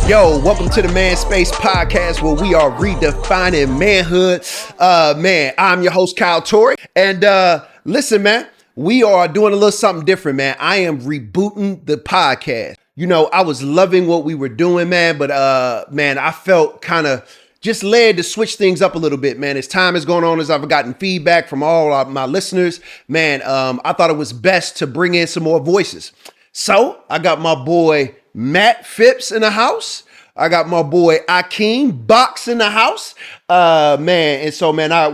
Yo, welcome to the ManSpace podcast where we are redefining manhood. I'm your host, Kyle Torry. And listen, man, we are doing a little something different, man. I am rebooting the podcast. You know, I was loving what we were doing, man, but I felt kind of just led to switch things up a little bit, man. As time has gone on, as I've gotten feedback from all of my listeners, man, I thought it was best to bring in some more voices. So I got my boy Matt Phipps in the house. I got my boy Akeem Box in the house.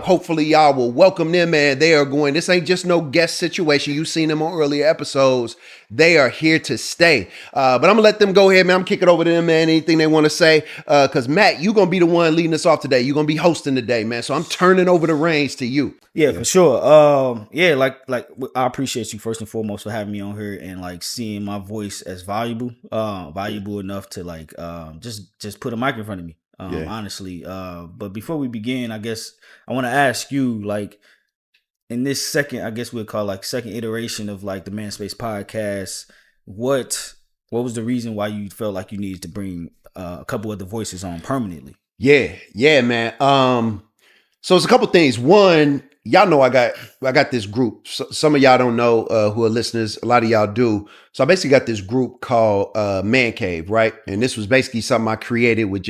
Hopefully y'all will welcome them, man. They are going, this ain't just no guest situation. You've seen them on earlier episodes. They are here to stay. But I'm gonna let them go ahead, man. I'm kicking it over to them, man. Anything they want to say. Cause Matt, you're gonna be the one leading us off today. You're gonna be hosting today, man. So I'm turning over the reins to you. Yeah, for sure. I appreciate you first and foremost for having me on here and like seeing my voice as valuable enough to just put a mic in front of me. Honestly. But before we begin, I guess I want to ask you, like, in this second, I guess we'll call like second iteration of like the ManSpace podcast, what was the reason why you felt like you needed to bring a couple of the voices on permanently? Yeah, man. So it's a couple things. One, y'all know I got this group. So, some of y'all don't know who are listeners. A lot of y'all do. So I basically got this group called Man Cave, right? And this was basically something I created with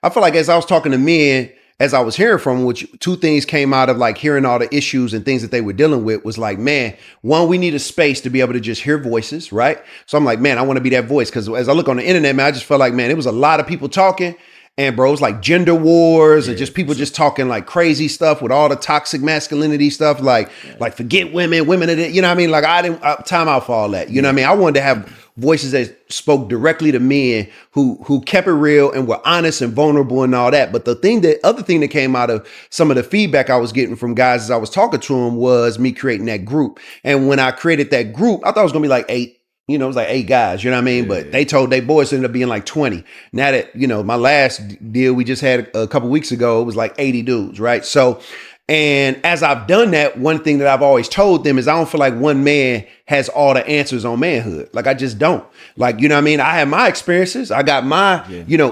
I feel like as I was talking to men, as I was hearing from them, which two things came out of like hearing all the issues and things that they were dealing with was like, man, one, we need a space to be able to just hear voices, right? So I'm like, man, I want to be that voice. Because as I look on the internet, man, I just felt like, man, it was a lot of people talking. And bro, it's like gender wars and just people just talking like crazy stuff with all the toxic masculinity stuff, like forget women, you know what I mean? Like I didn't time out for all that. You know what I mean? I wanted to have voices that spoke directly to men who kept it real and were honest and vulnerable and all that. But the other thing that came out of some of the feedback I was getting from guys as I was talking to them was me creating that group. And when I created that group, I thought it was gonna be like 8. You know, it was like 8 guys, you know what I mean? But they told they boys ended up being like 20. Now that, you know, my last deal we just had a couple weeks ago, it was like 80 dudes, right? So, and as I've done that, one thing that I've always told them is I don't feel like one man has all the answers on manhood. Like I just don't. Like, you know what I mean? I have my experiences. I got my,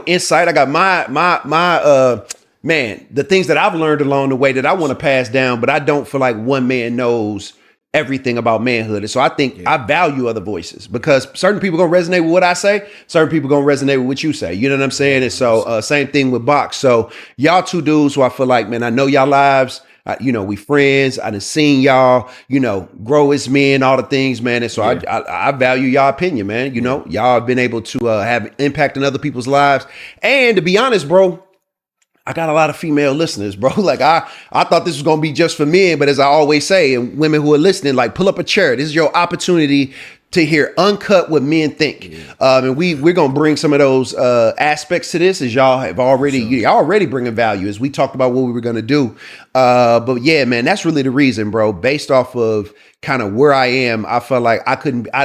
insight. I got the things that I've learned along the way that I want to pass down, but I don't feel like one man knows everything about manhood. And so I think I value other voices because certain people gonna resonate with what I say. Certain people gonna resonate with what you say. You know what I'm saying? And so same thing with Box. So y'all two dudes who I feel like, man, I know y'all lives. We friends. I done seen y'all, grow as men, all the things, man. And so I value y'all opinion, man. Y'all have been able to have impact in other people's lives. And to be honest, bro, I got a lot of female listeners, bro. Like I thought this was going to be just for men, but as I always say, and women who are listening, like pull up a chair. This is your opportunity to hear uncut what men think. And we're going to bring some of those aspects to this as y'all have already, y'all already bringing value as we talked about what we were going to do. But yeah, man, that's really the reason, bro. Based off of kind of where I am, I felt like I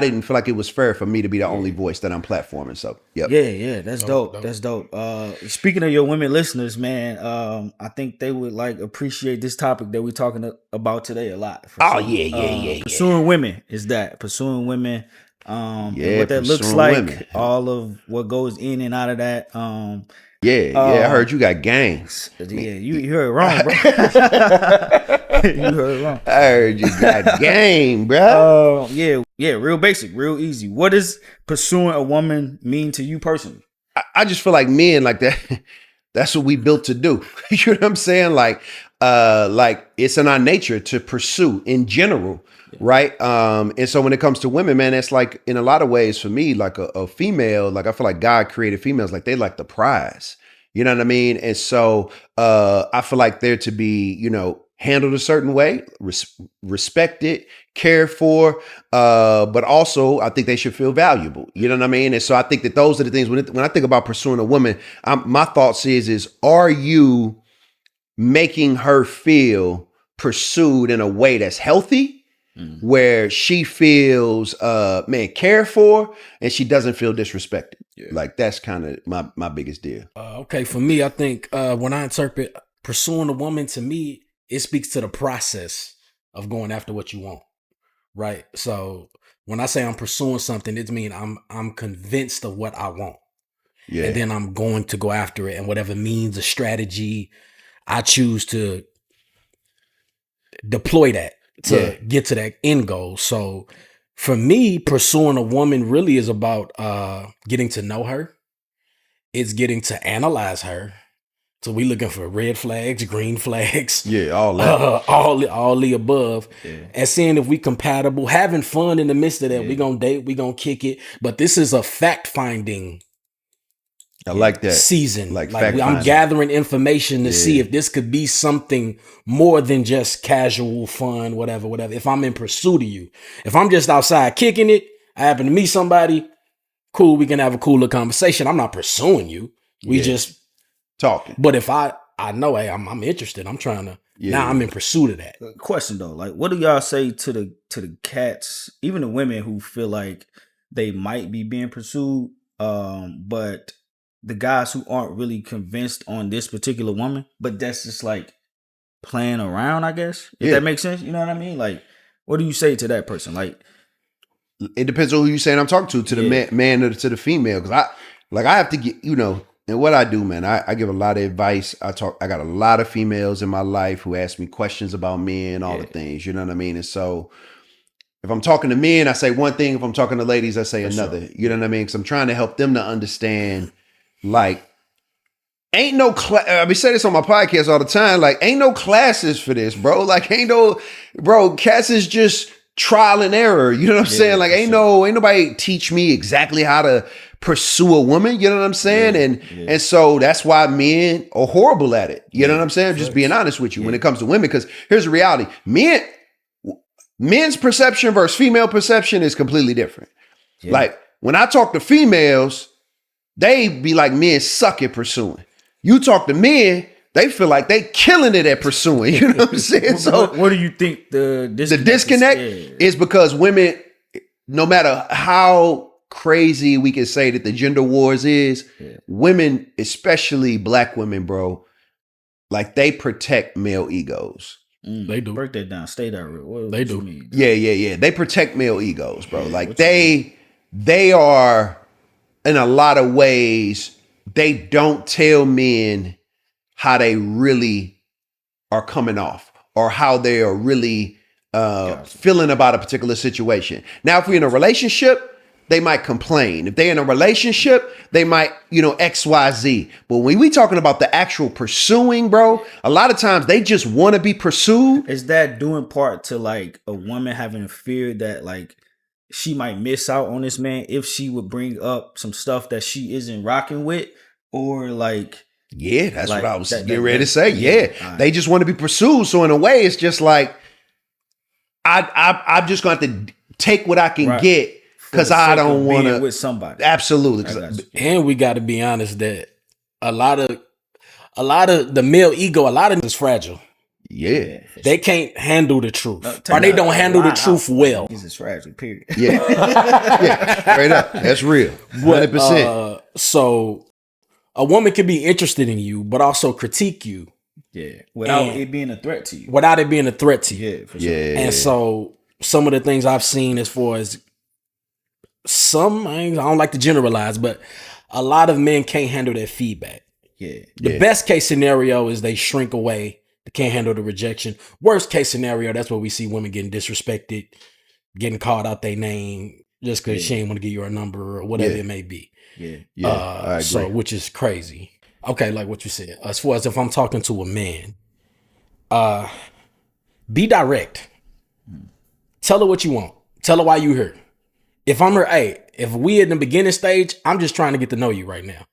didn't feel like it was fair for me to be the only voice that I'm platforming. So yeah, that's dope. That's dope. Speaking of your women listeners, man, I think they would like appreciate this topic that we're talking about today a lot. Pursuing women is that pursuing women. And what that looks like, women. All of what goes in and out of that. I heard you got gangs. Yeah, you heard it wrong, bro. You heard it wrong. I heard you got game, bro. Real basic, real easy. What does pursuing a woman mean to you personally? I just feel like men like that. That's what we built to do. You know what I'm saying? Like it's in our nature to pursue in general. Right. And so when it comes to women, man, it's like in a lot of ways for me, like a female, like I feel like God created females, like they like the prize, you know what I mean? And so I feel like they're to be, handled a certain way, respected, cared for, but also I think they should feel valuable. You know what I mean? And so I think that those are the things when I think about pursuing a woman, my thoughts is, are you making her feel pursued in a way that's healthy? Where she feels cared for and she doesn't feel disrespected. Like that's kind of my biggest deal. Okay, for me, I think when I interpret pursuing a woman, to me, it speaks to the process of going after what you want. Right. So when I say I'm pursuing something, it means I'm convinced of what I want. and then I'm going to go after it, and whatever means a strategy I choose to deploy that to get to that end goal. So for me, pursuing a woman really is about getting to know her. It's getting to analyze her. So we looking for red flags, green flags. Yeah, all that. All the above. Yeah. And seeing if we compatible, having fun in the midst of that. We gonna date, we gonna kick it. But this is a fact-finding I like that season. Like I'm gathering information to see if this could be something more than just casual fun, whatever. If I'm in pursuit of you. If I'm just outside kicking it, I happen to meet somebody, cool, we can have a cooler conversation. I'm not pursuing you. We just talking. But if I know, hey, I'm interested. I'm trying to now I'm in pursuit of that. Question though, like what do y'all say to the cats, even the women who feel like they might be being pursued, but the guys who aren't really convinced on this particular woman, but that's just like playing around, I guess. If that makes sense, you know what I mean? Like, what do you say to that person? Like, it depends on who you saying I'm talking to the man or to the female. Because I have to get, and what I do, man, I give a lot of advice. I got a lot of females in my life who ask me questions about men, all the things, you know what I mean? And so if I'm talking to men, I say one thing. If I'm talking to ladies, I say another. Sure. You know what I mean? Because I'm trying to help them to understand, like, ain't no I say this on my podcast all the time. Like, ain't no classes for this, bro. Like, cats is just trial and error. You know what I'm saying? Like, ain't nobody teach me exactly how to pursue a woman. You know what I'm saying? And so that's why men are horrible at it. You know what I'm saying? Just being honest with you when it comes to women, because here's the reality: men's perception versus female perception is completely different. Yeah. Like when I talk to females, they be like, men suck at pursuing. You talk to men, they feel like they killing it at pursuing. You know what I'm saying? So what do you think the disconnect is because women, no matter how crazy we can say that the gender wars is, women, especially black women, bro, like they protect male egos. They do. Break that down. Stay there. What they do. Mean? Yeah. They protect male egos, bro. Like they are, in a lot of ways, they don't tell men how they really are coming off or how they are really feeling about a particular situation. Now, if we're in a relationship, they might complain. If they're in a relationship, they might, X, Y, Z. But when we talking about the actual pursuing, bro, a lot of times they just want to be pursued. Is that doing part to like a woman having a fear that like she might miss out on this man if she would bring up some stuff that she isn't rocking with? Or like... Yeah, that's what I was getting ready to say. Yeah. They just want to be pursued. So in a way, it's just like, I'm just going to have to take what I can get. Because I don't want to with somebody. Absolutely. And we got to be honest that a lot of the male ego, a lot of it is fragile. Yeah. They can't handle the truth. Or they don't handle the truth well. This is fragile, period. Yeah. Straight up. That's real. 100%. So a woman can be interested in you, but also critique you. Yeah. Without it being a threat to you. Yeah, for sure. Yeah. And so some of the things I've seen as far as I don't like to generalize, but a lot of men can't handle that feedback. Yeah. The best case scenario is they shrink away. They can't handle the rejection. Worst case scenario, that's where we see women getting disrespected, getting called out their name just because she ain't want to give you her number or whatever it may be. Yeah. So, which is crazy. Okay, like what you said. As far as if I'm talking to a man, be direct. Tell her what you want. Tell her why you here. If I'm her, if we in the beginning stage, I'm just trying to get to know you right now.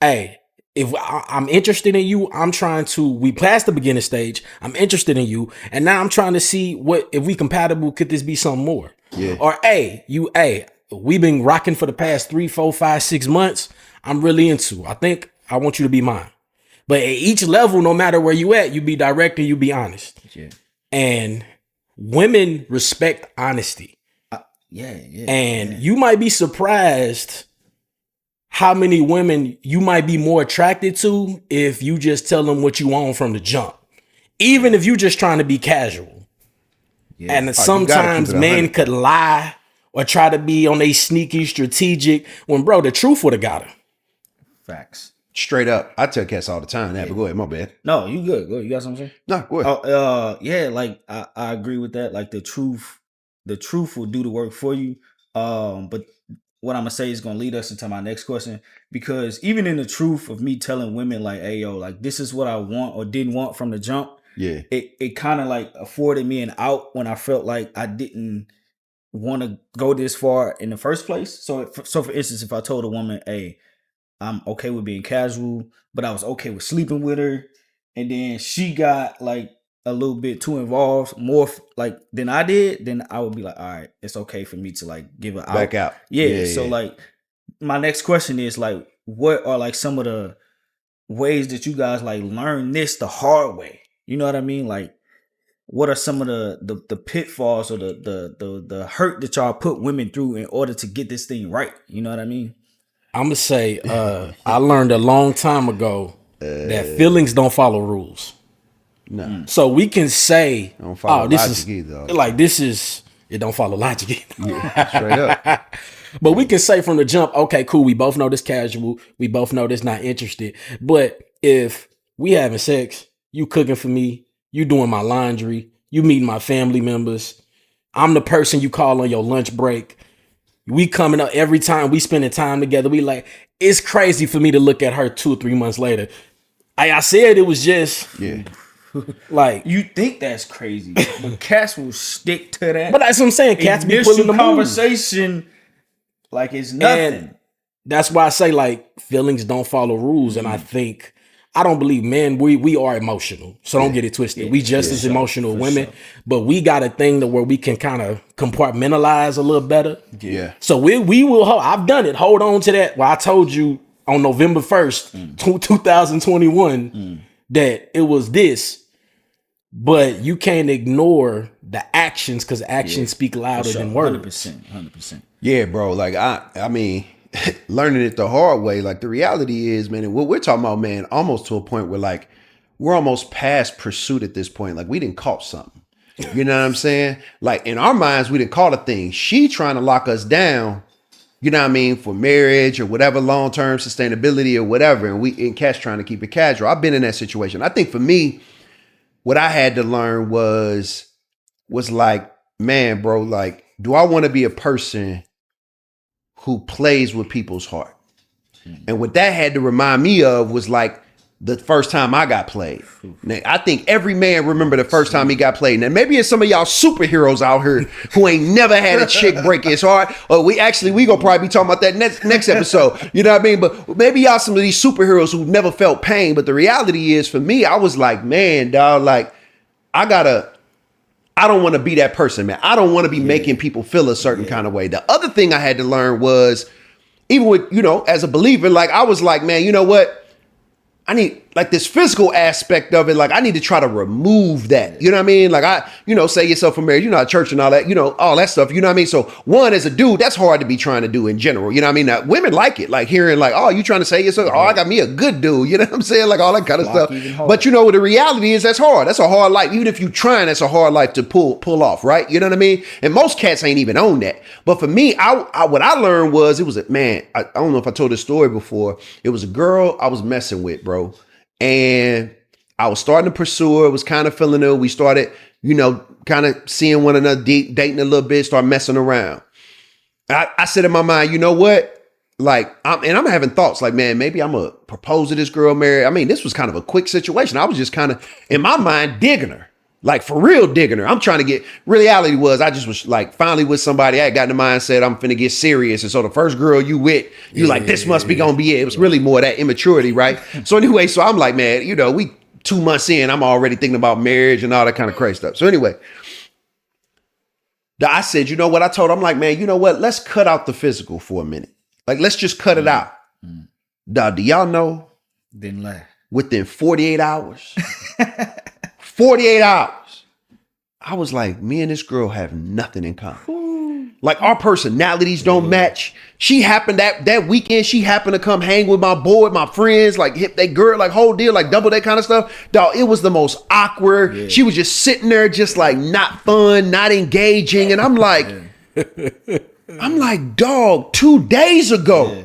Hey, if I'm interested in you, we passed the beginning stage. I'm interested in you. And now I'm trying to see if we compatible, could this be something more? Yeah. Or we've been rocking for the past 3, 4, 5, 6 months. I'm really into. I think I want you to be mine. But at each level, no matter where you at, you be direct and you be honest. Yeah. And women respect honesty. And you might be surprised how many women you might be more attracted to if you just tell them what you want from the jump. Even if you just trying to be casual. Yeah. And sometimes men could lie or try to be on a sneaky strategic when, bro, the truth would have got her. Facts. Straight up. I tell cats all the time that, but go ahead, my bad. No, you good. Go ahead. You got something to say? No, go ahead. Yeah, like I agree with that. Like the truth will do the work for you. But what I'm gonna say is gonna lead us into my next question, because even in the truth of me telling women like, hey yo, like this is what I want or didn't want from the jump, it kind of like afforded me an out when I felt like I didn't want to go this far in the first place. So for instance, if I told a woman, hey, I'm okay with being casual, but I was okay with sleeping with her, and then she got like a little bit too involved, more like than I did, then I would be like, all right, it's okay for me to like give her back out. Yeah. So like my next question is like, what are like some of the ways that you guys like learn this the hard way? You know what I mean? Like, what are some of the pitfalls or the hurt that y'all put women through in order to get this thing right? You know what I mean? I'm gonna say I learned a long time ago that feelings don't follow rules. No. So we can say, don't follow this logic is either. Like this is it don't follow logic either. Yeah, straight up. But we can say from the jump, okay, cool. We both know this casual. We both know this not interested. But if we having sex, you cooking for me, you doing my laundry, you meeting my family members, I'm the person you call on your lunch break. We coming up every time we spending time together. We like, it's crazy for me to look at her 2 or 3 months later. I said it was just like, you think that's crazy, but cats will stick to that. But that's what I'm saying. Cats be pulling the conversation like it's nothing. And that's why I say like feelings don't follow rules. And I don't believe men, we are emotional. So don't get it twisted. We just as emotional women, but we got a thing to where we can kind of compartmentalize a little better. Yeah. So we will, I've done it. Hold on to that. Well, I told you on November 1st, 2021, that it was this, but you can't ignore the actions because actions speak louder than words. 100%. Yeah, bro. Like I mean, learning it the hard way. Like the reality is, man, and what we're talking about, man, almost to a point where like we're almost past pursuit at this point. Like we didn't caught something. You know what I'm saying? Like in our minds, we didn't caught a thing. She trying to lock us down, you know what I mean, for marriage or whatever, long-term sustainability or whatever. And we in Cash trying to keep it casual. I've been in that situation. I think for me, what I had to learn was like, man, bro, like, do I want to be a person who plays with people's heart? And what that had to remind me of was like the first time I got played. Now, I think every man remember the first time he got played. Now, maybe it's some of y'all superheroes out here who ain't never had a chick break his heart. Or we gonna probably be talking about that next episode. You know what I mean? But maybe y'all some of these superheroes who never felt pain. But the reality is, for me, I was like, man, dog, like I don't want to be that person, man. I don't want to be making people feel a certain kind of way. The other thing I had to learn was, even with, you know, as a believer, like I was like, man, you know what? I need like this physical aspect of it. Like I need to try to remove that. You know what I mean? Like say yourself for marriage, you know, at church and all that, you know, all that stuff. You know what I mean? So one, as a dude, that's hard to be trying to do in general. You know what I mean? Now, women like it, like hearing like, oh, you trying to say yourself? Oh, I got me a good dude. You know what I'm saying? Like all that kind of stuff. But you know, the reality is that's hard. That's a hard life. Even if you trying, that's a hard life to pull off. Right? You know what I mean? And most cats ain't even on that. But for me, what I learned was I don't know if I told this story before. It was a girl I was messing with, bro. And I was starting to pursue her, was kind of feeling her. We started, you know, kind of seeing one another, dating a little bit, start messing around. I said in my mind, you know what? Like, I'm having thoughts like, man, maybe I'm going to propose to this girl, marry. I mean, this was kind of a quick situation. I was just kind of, in my mind, digging her. Like, for real digging her. I'm trying to get, reality was, I just was like, finally with somebody, I had gotten the mindset, I'm finna get serious. And so the first girl you with, you like, this must be gonna be it. It was really more that immaturity, right? So anyway, so I'm like, man, you know, we 2 months in, I'm already thinking about marriage and all that kind of crazy stuff. So anyway, I said, you know what? I told her, I'm like, man, you know what? Let's cut out the physical for a minute. Like, let's just cut it out. Dog, do y'all know? Didn't lie. Within 48 hours, 48 hours, I was like, me and this girl have nothing in common. Like our personalities don't match. She happened that weekend, she happened to come hang with my boy, my friends, like hit that girl, like whole deal, like double that kind of stuff. Dog, it was the most awkward. Yeah. She was just sitting there, just like not fun, not engaging. And I'm like, dog, 2 days ago. Yeah.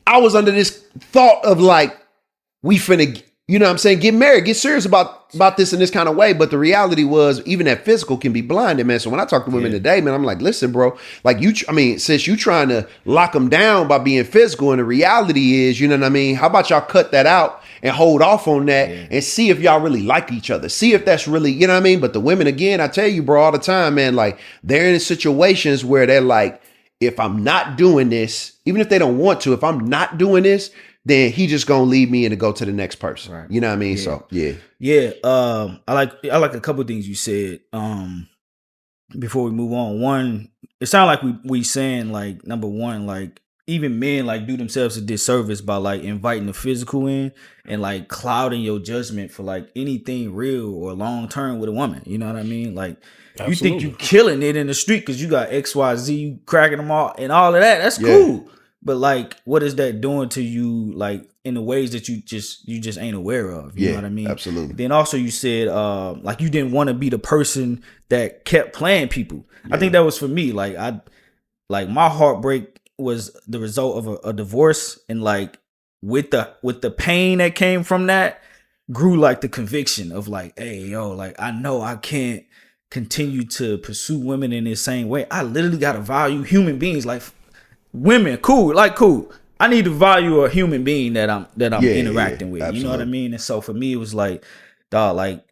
I was under this thought of like, we finna, you know what I'm saying, get married, get serious about this in this kind of way. But the reality was, even that physical can be blinded, man. So when I talk to women today, man, I'm like, listen, bro, like since you trying to lock them down by being physical, and the reality is, you know what I mean? How about y'all cut that out and hold off on that and see if y'all really like each other? See if that's really, you know what I mean? But the women, again, I tell you, bro, all the time, man, like they're in situations where they're like, if I'm not doing this, even if they don't want to, if I'm not doing this, then he just gonna leave me and to go to the next person. Right. You know what I mean? So yeah. I like a couple of things you said. Before we move on, one, it sounded like we saying like, number one, like even men like do themselves a disservice by like inviting the physical in and like clouding your judgment for like anything real or long term with a woman. You know what I mean? Like Absolutely. You think you killing it in the street because you got XYZ, you cracking them all and all of that. That's cool. But like, what is that doing to you? Like in the ways that you just ain't aware of. You know what I mean? Absolutely. Then also you said like you didn't want to be the person that kept playing people. I think that was for me. Like my heartbreak was the result of a divorce, and like with the pain that came from that grew like the conviction of like, hey yo, like I know I can't continue to pursue women in this same way. I literally gotta value human beings. Like women, cool. I need to value a human being that I'm interacting with. Absolutely. You know what I mean? And so for me, it was like, dog, like,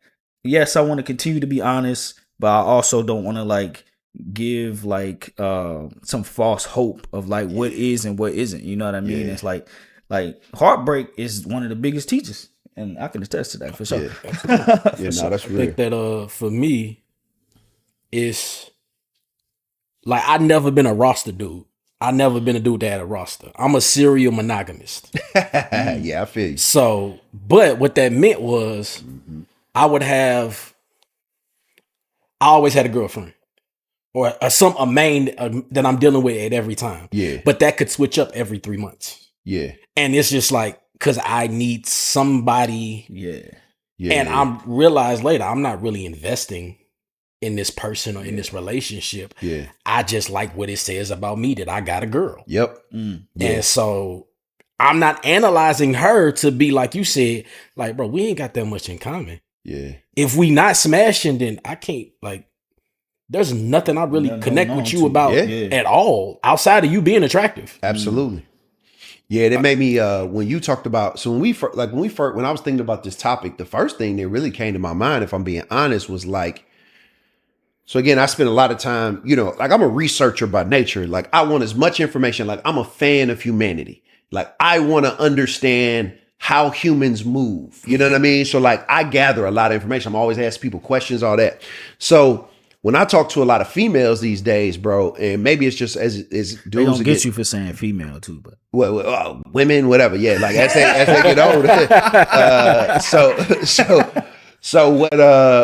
yes, I want to continue to be honest, but I also don't want to like give like some false hope of like what is and what isn't. You know what I mean? It's like heartbreak is one of the biggest teachers, and I can attest to that for sure. That's real. I think that for me, it's like I never been a roster dude. I never been a dude that had a roster. I'm a serial monogamist. Yeah, I feel you. So, but what that meant was I always had a girlfriend or a main that I'm dealing with at every time. Yeah. But that could switch up every 3 months. Yeah. And it's just like, cause I need somebody. Yeah. And I realized later, I'm not really investing in this person or in this relationship. Yeah. I just like what it says about me that I got a girl. Yep. And so I'm not analyzing her to be like you said, like, bro, we ain't got that much in common. Yeah. If we not smashing, then I can't like, there's nothing I really connect with you about at all outside of you being attractive. Absolutely. Yeah, that made me when you talked about, so when I was thinking about this topic, the first thing that really came to my mind, if I'm being honest, was like, so again, I spend a lot of time, you know, like I'm a researcher by nature. Like I want as much information. Like I'm a fan of humanity. Like I want to understand how humans move. You know what I mean? So like I gather a lot of information. I'm always asking people questions, all that. So when I talk to a lot of females these days, bro, and maybe it's just as dudes they don't get you for saying female too, but women, whatever. Yeah, like as they get older. So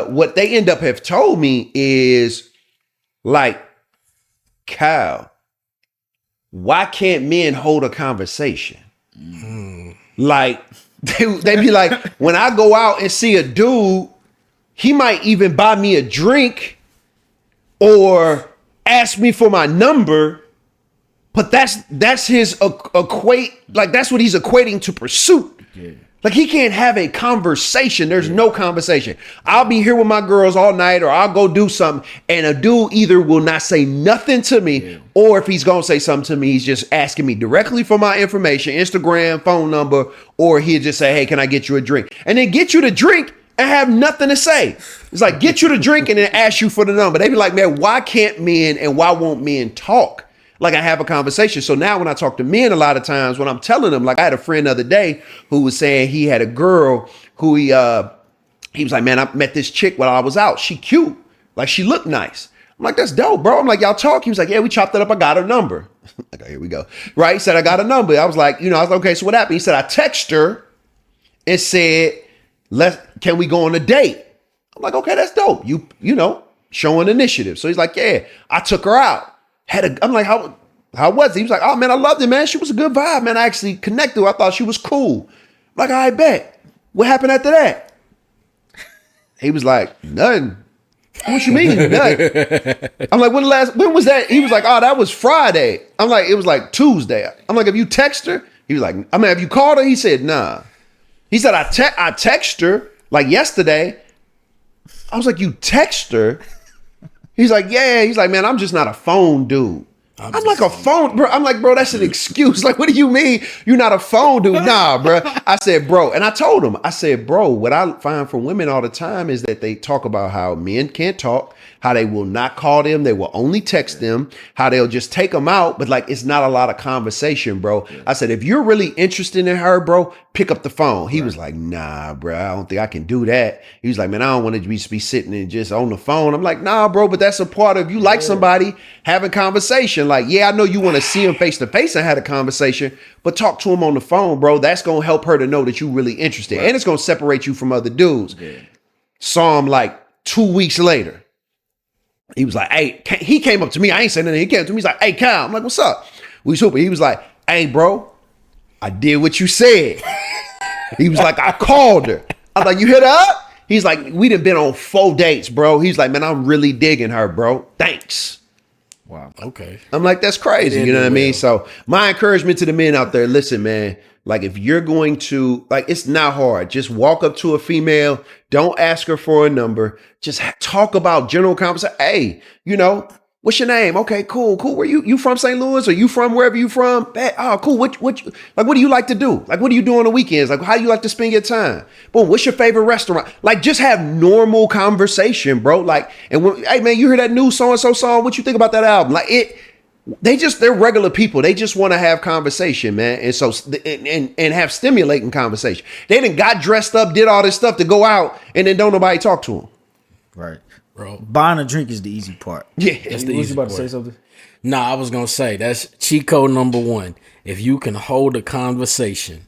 what they end up have told me is like, Kyle, why can't men hold a conversation? Like they be like, when I go out and see a dude, he might even buy me a drink or ask me for my number, but that's his like that's what he's equating to pursuit. Yeah. Like he can't have a conversation. There's no conversation. I'll be here with my girls all night, or I'll go do something, and a dude either will not say nothing to me, or if he's gonna say something to me, he's just asking me directly for my information, Instagram, phone number, or he'll just say, hey, can I get you a drink? And then get you to drink and have nothing to say. It's like, get you to drink and then ask you for the number. They be like, man, why can't men and why won't men talk? Like I have a conversation. So now when I talk to men, a lot of times when I'm telling them, like I had a friend the other day who was saying he had a girl who he was like, man, I met this chick while I was out. She cute. Like she looked nice. I'm like, that's dope, bro. I'm like, y'all talk? He was like, yeah, we chopped it up. I got her number. Okay, here we go. Right? He said, I got a number. I was like, I was like, okay, so what happened? He said, I texted her and said, can we go on a date? I'm like, okay, that's dope. You showing initiative. So he's like, yeah, I took her out. I'm like, how was it? He was like, oh man, I loved it, man. She was a good vibe, man. I actually connected with her. I thought she was cool. I'm like, I bet. What happened after that? He was like, nothing. What you mean, nothing? I'm like, when was that? He was like, oh, that was Friday. I'm like, it was like Tuesday. I'm like, have you texted her? He was like, I mean, have you called her? He said, nah. He said, I texted her like yesterday. I was like, you text her? He's like, yeah. He's like, man, I'm just not a phone dude. I'm like, a phone, bro. I'm like, bro, that's an excuse. Like, what do you mean you're not a phone dude? Nah, bro. I said, bro. And I told him, I said, bro, what I find from women all the time is that they talk about how men can't talk, how they will not call them. They will only text them, how they'll just take them out. But like, it's not a lot of conversation, bro. I said, if you're really interested in her, bro, pick up the phone. He was like, nah, bro, I don't think I can do that. He was like, man, I don't want to be sitting and just on the phone. I'm like, nah, bro, but that's a part of you like somebody having conversation. Like, yeah, I know you want to see him face to face and had a conversation, but talk to him on the phone, bro. That's going to help her to know that you're really interested. And it's going to separate you from other dudes. Saw him like 2 weeks later. He was like, hey, he came up to me. I ain't saying anything. He came to me. He's like, hey, Kyle. I'm like, what's up? We super. He was like, hey, bro, I did what you said. He was like, I called her. I was like, you hit her up? He's like, we done been on 4 dates, bro. He's like, man, I'm really digging her, bro. Thanks. Wow. Okay. I'm like, that's crazy. You know what I mean? So my encouragement to the men out there, listen, man, like if you're going to, like, it's not hard. Just walk up to a female. Don't ask her for a number. Just talk about general conversation. Hey, you know, what's your name? Okay, cool. Where you from St. Louis? Or you from wherever you from? Oh, cool. What do you like to do? Like, what do you do on the weekends? Like, how do you like to spend your time? Boom. What's your favorite restaurant? Like, just have normal conversation, bro. Like, and when, hey man, you hear that new so-and-so song? What you think about that album? Like they're regular people. They just want to have conversation, man. And so, and have stimulating conversation. They done got dressed up, did all this stuff to go out, and then don't nobody talk to them. Right. Bro, buying a drink is the easy part. Yeah, that's the easy part. To say something? Nah, I was gonna say that's cheat code number 1. If you can hold a conversation,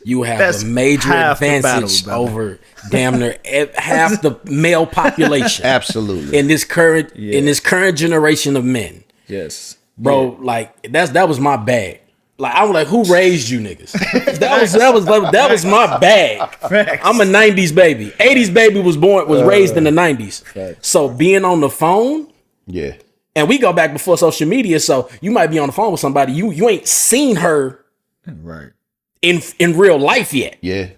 you have a major advantage over damn near half the male population. Absolutely. In this current generation of men. Yes, bro. Like that was my bag. Like I was like, who raised you niggas? That was my bag. Facts. I'm a 90s baby. 80s baby was raised in the 90s. Facts. So being on the phone, yeah. And we go back before social media, so you might be on the phone with somebody you ain't seen her right in real life yet. Yeah.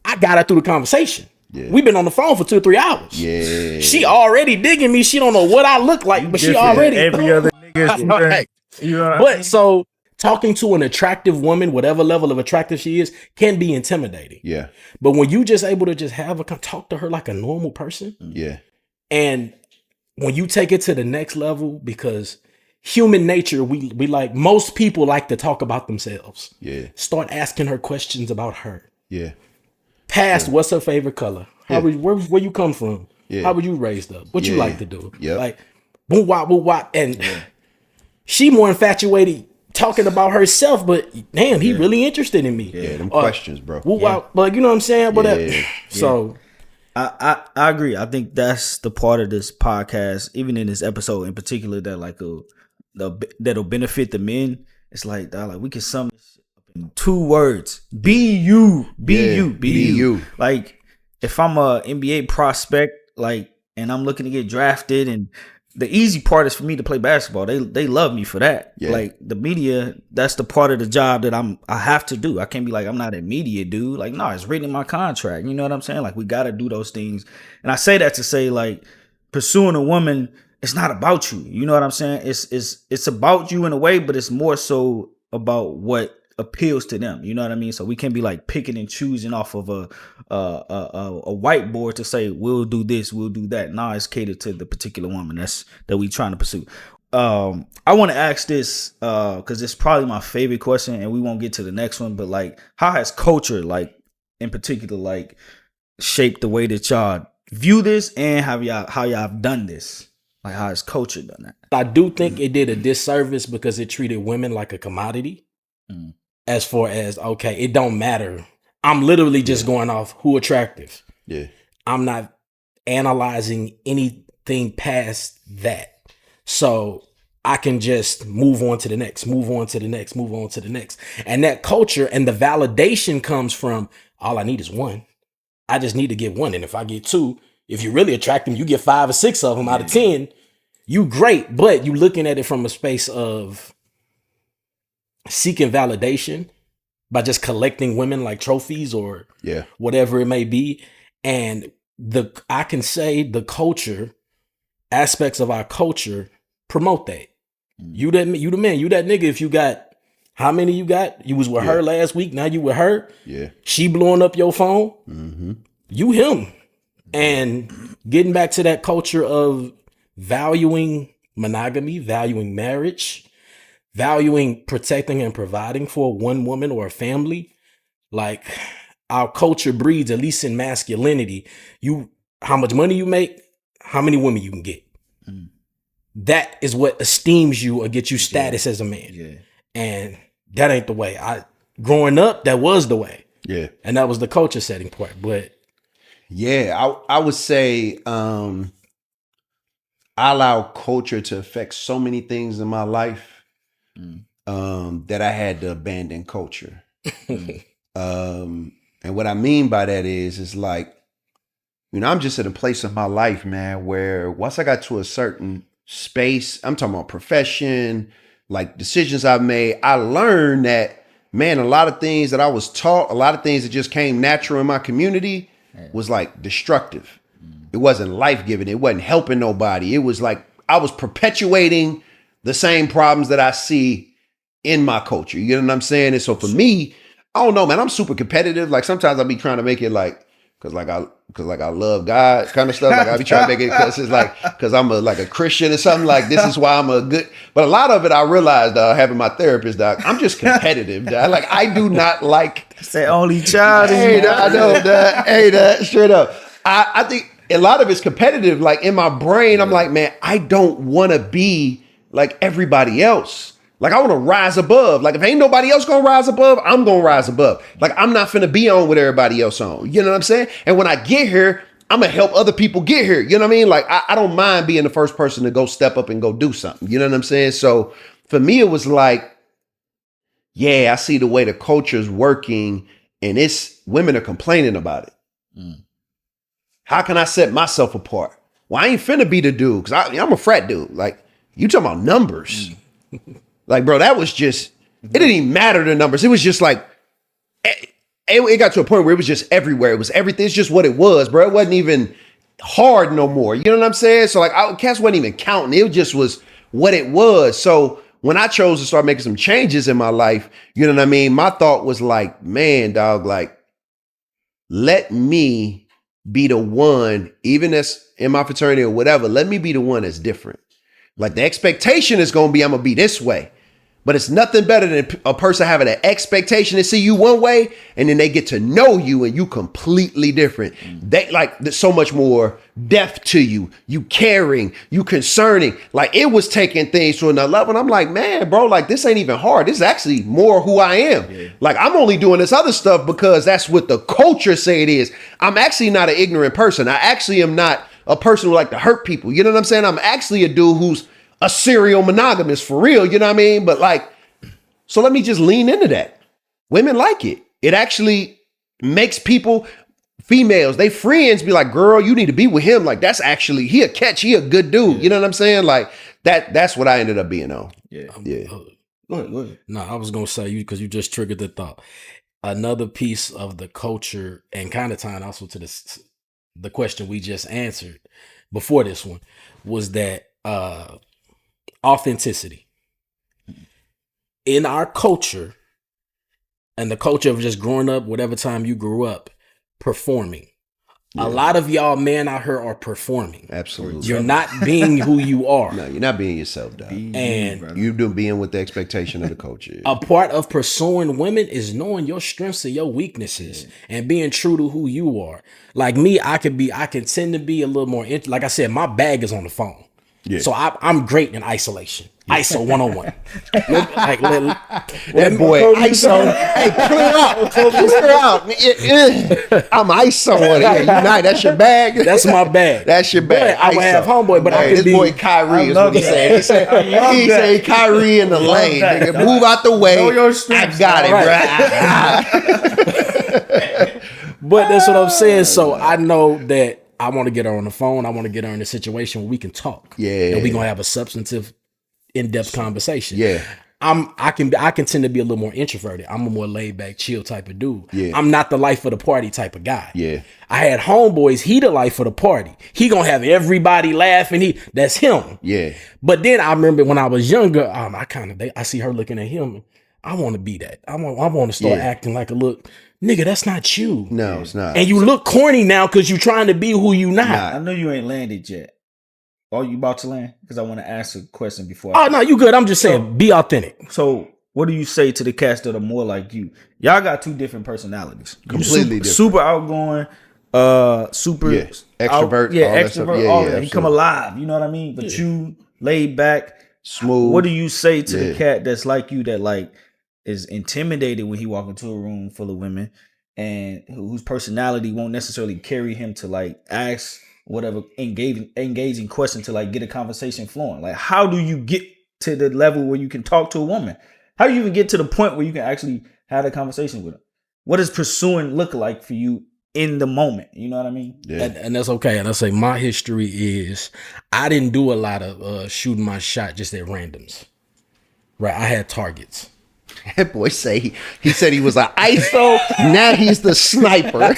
I got her through the conversation. Yeah. We've been on the phone for 2 or 3 hours. Yeah. She already digging me. She don't know what I look like, but she already every other nigga. You know what I mean? So talking to an attractive woman, whatever level of attractive she is, can be intimidating. Yeah. But when you just able to just talk to her like a normal person. Yeah. And when you take it to the next level, because human nature, we like, most people like to talk about themselves. Yeah. Start asking her questions about her. Yeah. Past what's her favorite color? Where you come from? Yeah. How were you raised up? What you like to do? Yeah. Like, boo wop. And she more infatuated talking about herself, but damn, he really interested in me. Yeah, them questions, bro. But you know what I'm saying? Yeah. So I agree. I think that's the part of this podcast, even in this episode in particular, that like that'll benefit the men. It's like we can sum this up in 2 words: be you, be you. Like if I'm a NBA prospect, and I'm looking to get drafted, and the easy part is for me to play basketball. They love me for that. Yeah. Like the media, that's the part of the job that I have to do. I can't be like, I'm not a media dude. Like, no, it's written in my contract. You know what I'm saying? Like, we got to do those things. And I say that to say, like, pursuing a woman, it's not about you. You know what I'm saying? It's about you in a way, but it's more so about what appeals to them. You know what I mean? So we can't be like picking and choosing off of a whiteboard to say we'll do this, we'll do that. Nah, it's catered to the particular woman that we trying to pursue. I want to ask this because it's probably my favorite question, and we won't get to the next one. But like, how has culture, like in particular, like shaped the way that y'all view this, and how y'all have done this? Like, how has culture done that? I do think it did a disservice because it treated women like a commodity. As far as, okay, it don't matter. I'm literally just going off who attractive. Yeah. I'm not analyzing anything past that. So I can just move on to the next. And that culture and the validation comes from, all I need is one. I just need to get one. And if I get 2, if you really attract them, you get 5 or 6 of them out of 10. You great, but you looking at it from a space of, seeking validation by just collecting women like trophies or whatever it may be. And I can say the culture, aspects of our culture promote that. You the man, you that nigga. If you got, how many you got? You was with her last week. Now you with her. Yeah. She blowing up your phone. Mm-hmm. You him. And getting back to that culture of valuing monogamy, valuing marriage, valuing protecting and providing for one woman or a family. Like our culture breeds, at least in masculinity, how much money you make, how many women you can get. That is what esteems you or gets you status as a man. Yeah. And that ain't the way. Growing up, that was the way. Yeah. And that was the culture setting part. But yeah, I would say I allow culture to affect so many things in my life that I had to abandon culture. And what I mean by that is like, I'm just at a place in my life, man, where once I got to a certain space, I'm talking about profession, like decisions I've made, I learned that, man, a lot of things that I was taught, a lot of things that just came natural in my community was like destructive. It wasn't life-giving. It wasn't helping nobody. It was like I was perpetuating the same problems that I see in my culture. You know what I'm saying? And so for me, I don't know, man, I'm super competitive. Like sometimes I'll be trying to make it like, cause I love God kind of stuff. Like I be trying to make it because it's like, cause I'm a Christian or something, like this is why I'm a good, but a lot of it I realized having my therapist, doc, I'm just competitive, doc. Like I do not like. It's that only child. Hey, I know that. Hey, straight up. I think a lot of it's competitive. Like in my brain, I'm like, man, I don't want to be like everybody else. Like I want to rise above. Like if ain't nobody else gonna rise above, I'm gonna rise above. Like I'm not finna be on with everybody else on. You know what I'm saying? And when I get here, I'm gonna help other people get here. You know what I mean? Like I don't mind being the first person to go step up and go do something. You know what I'm saying? So for me, it was like, yeah, I see the way the culture's working and women are complaining about it. How can I set myself apart? Well, I ain't finna be the dude because I'm a frat dude. Like you talking about numbers. Like, bro, that was just, it didn't even matter the numbers. It was just like, it got to a point where it was just everywhere. It was everything. It's just what it was, bro. It wasn't even hard no more. You know what I'm saying? So like, cats wasn't even counting. It just was what it was. So when I chose to start making some changes in my life, you know what I mean? My thought was like, man, dog, like, let me be the one, even that's in my fraternity or whatever, let me be the one that's different. Like the expectation is going to be, I'm going to be this way. But it's nothing better than a person having an expectation to see you one way and then they get to know you and you completely different. They like there's so much more depth to you. You caring, you concerning. Like it was taking things to another level. And I'm like, man, bro, like this ain't even hard. This is actually more who I am. Yeah. Like I'm only doing this other stuff because that's what the culture say it is. I'm actually not an ignorant person. I actually am not a person who like to hurt people. You know what I'm saying? I'm actually a dude who's a serial monogamist for real, you know what I mean? But like, so let me just lean into that. Women like it. It actually makes people, females, they friends be like, girl, you need to be with him. Like that's actually, he a catch, he a good dude. Yeah. You know what I'm saying? Like that's what I ended up being on. Yeah. Yeah. Go ahead. No, I was going to say you, because you just triggered the thought. Another piece of the culture and kind of tying also to the question we just answered before this one was that, authenticity in our culture and the culture of just growing up, whatever time you grew up, performing. Yeah. A lot of y'all men out here are performing. Absolutely. You're not being who you are. No, you're not being yourself, dog. And you're being with the expectation of the culture. A part of pursuing women is knowing your strengths and your weaknesses and being true to who you are. Like me, I can tend to be a little more, like I said, my bag is on the phone. Yeah. So I'm great in isolation. ISO 101. That boy, ISO. Hey, clear out. I'm ISO on here. Unite, that's your bag. That's my bag. That's your bag. I would have homeboy, but I could be. This boy Kyrie is what he said. He said Kyrie in the lane. Nigga, move out the way. I got it, bro. But that's what I'm saying. So I know that I want to get her on the phone. I want to get her in a situation where we can talk. Yeah. And we're going to have a substantive, in-depth conversation. Yeah. I can tend to be a little more introverted. I'm a more laid back, chill type of dude. Yeah. I'm not the life of the party type of guy. Yeah. I had homeboys, he the life of the party. He gonna have everybody laughing. That's him. Yeah. But then I remember when I was younger, I see her looking at him. I want to be that. I want to start acting like a look. Nigga, that's not you. No, it's not. And you look corny now because you're trying to be who you not. I know you ain't landed yet. Are you about to land? Because I want to ask a question before. Oh, no, you good. I'm just saying, be authentic. So, what do you say to the cats that are more like you? Y'all got two different personalities. Completely different. Super outgoing, super extrovert. Extrovert, all that. He come alive. You know what I mean? But you laid back, smooth. What do you say to the cat that's like you, that like is intimidated when he walk into a room full of women, and whose personality won't necessarily carry him to like ask whatever engaging question to like get a conversation flowing? Like, how do you get to the level where you can talk to a woman? How do you even get to the point where you can actually have a conversation with her? What does pursuing look like for you in the moment? You know what I mean? Yeah. And that's okay. And I say my history is I didn't do a lot of shooting my shot just at randoms. Right? I had targets. That boy say he said he was an ISO. Now he's the sniper.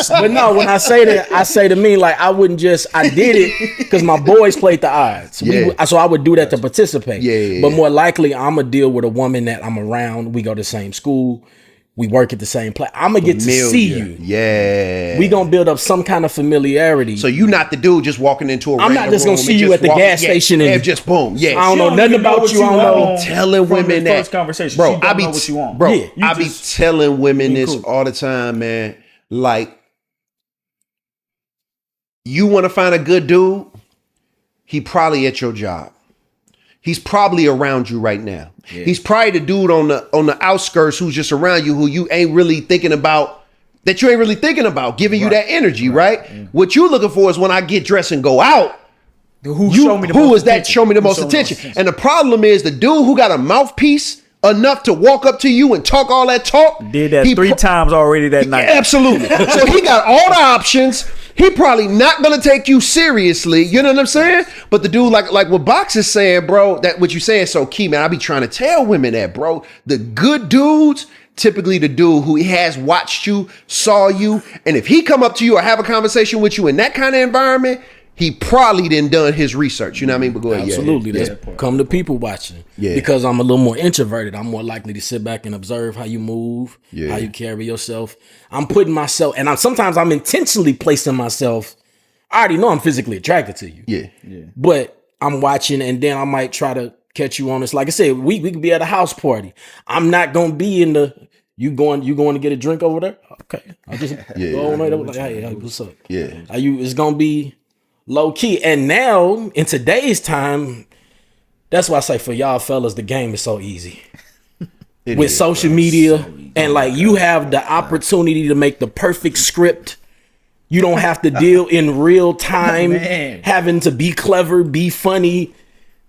But no, when I say that, I say to me like I did it because my boys played the odds. Yeah. So I would do that to participate. Yeah. But more likely, I'm gonna deal with a woman that I'm around. We go to the same school. We work at the same place. I'm gonna get to see you. Yeah. We gonna build up some kind of familiarity. So you not the dude just walking into a I'm not just gonna see you at the gas station and just boom. Yeah. I don't know nothing about you. I don't know. Telling women that first conversation, bro. I be what you want. Bro. I be telling women this all the time, man. Like, you want to find a good dude? He probably at your job. He's probably around you right now. Yeah. He's probably the dude on the outskirts who's just around you, who you ain't really thinking about, giving you that energy, right? Yeah. What you're looking for is when I get dressed and go out, show me the most attention. And the problem is the dude who got a mouthpiece enough to walk up to you and talk all that talk. Did that three times already that night. Absolutely. So he got all the options. He probably not gonna take you seriously. You know what I'm saying? But the dude, like what Box is saying, bro, that what you saying is so key, man. I be trying to tell women that, bro. The good dudes, typically the dude who has watched you, saw you, and if he come up to you or have a conversation with you in that kind of environment, he probably done his research. You know what I mean? But go ahead. Absolutely. That's come to people watching. Yeah. Because I'm a little more introverted. I'm more likely to sit back and observe how you move, how you carry yourself. I'm putting myself, and sometimes I'm intentionally placing myself. I already know I'm physically attracted to you. Yeah. But I'm watching, and then I might try to catch you on this. Like I said, we could be at a house party. I'm not gonna be in the you going to get a drink over there? Okay. I'll just go on over like, hey, what's up? Yeah. It's gonna be low key. And now in today's time, that's why I say for y'all fellas, the game is so easy. With social media, and like you have the opportunity to make the perfect script. You don't have to deal in real time, having to be clever, be funny,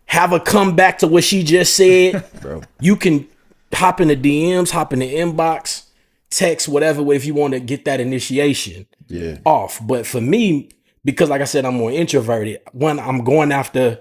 have a comeback to what she just said. Bro. You can hop in the DMs, hop in the inbox, text, whatever, if you want to get that initiation off. But for me, because like I said, I'm more introverted. When I'm going after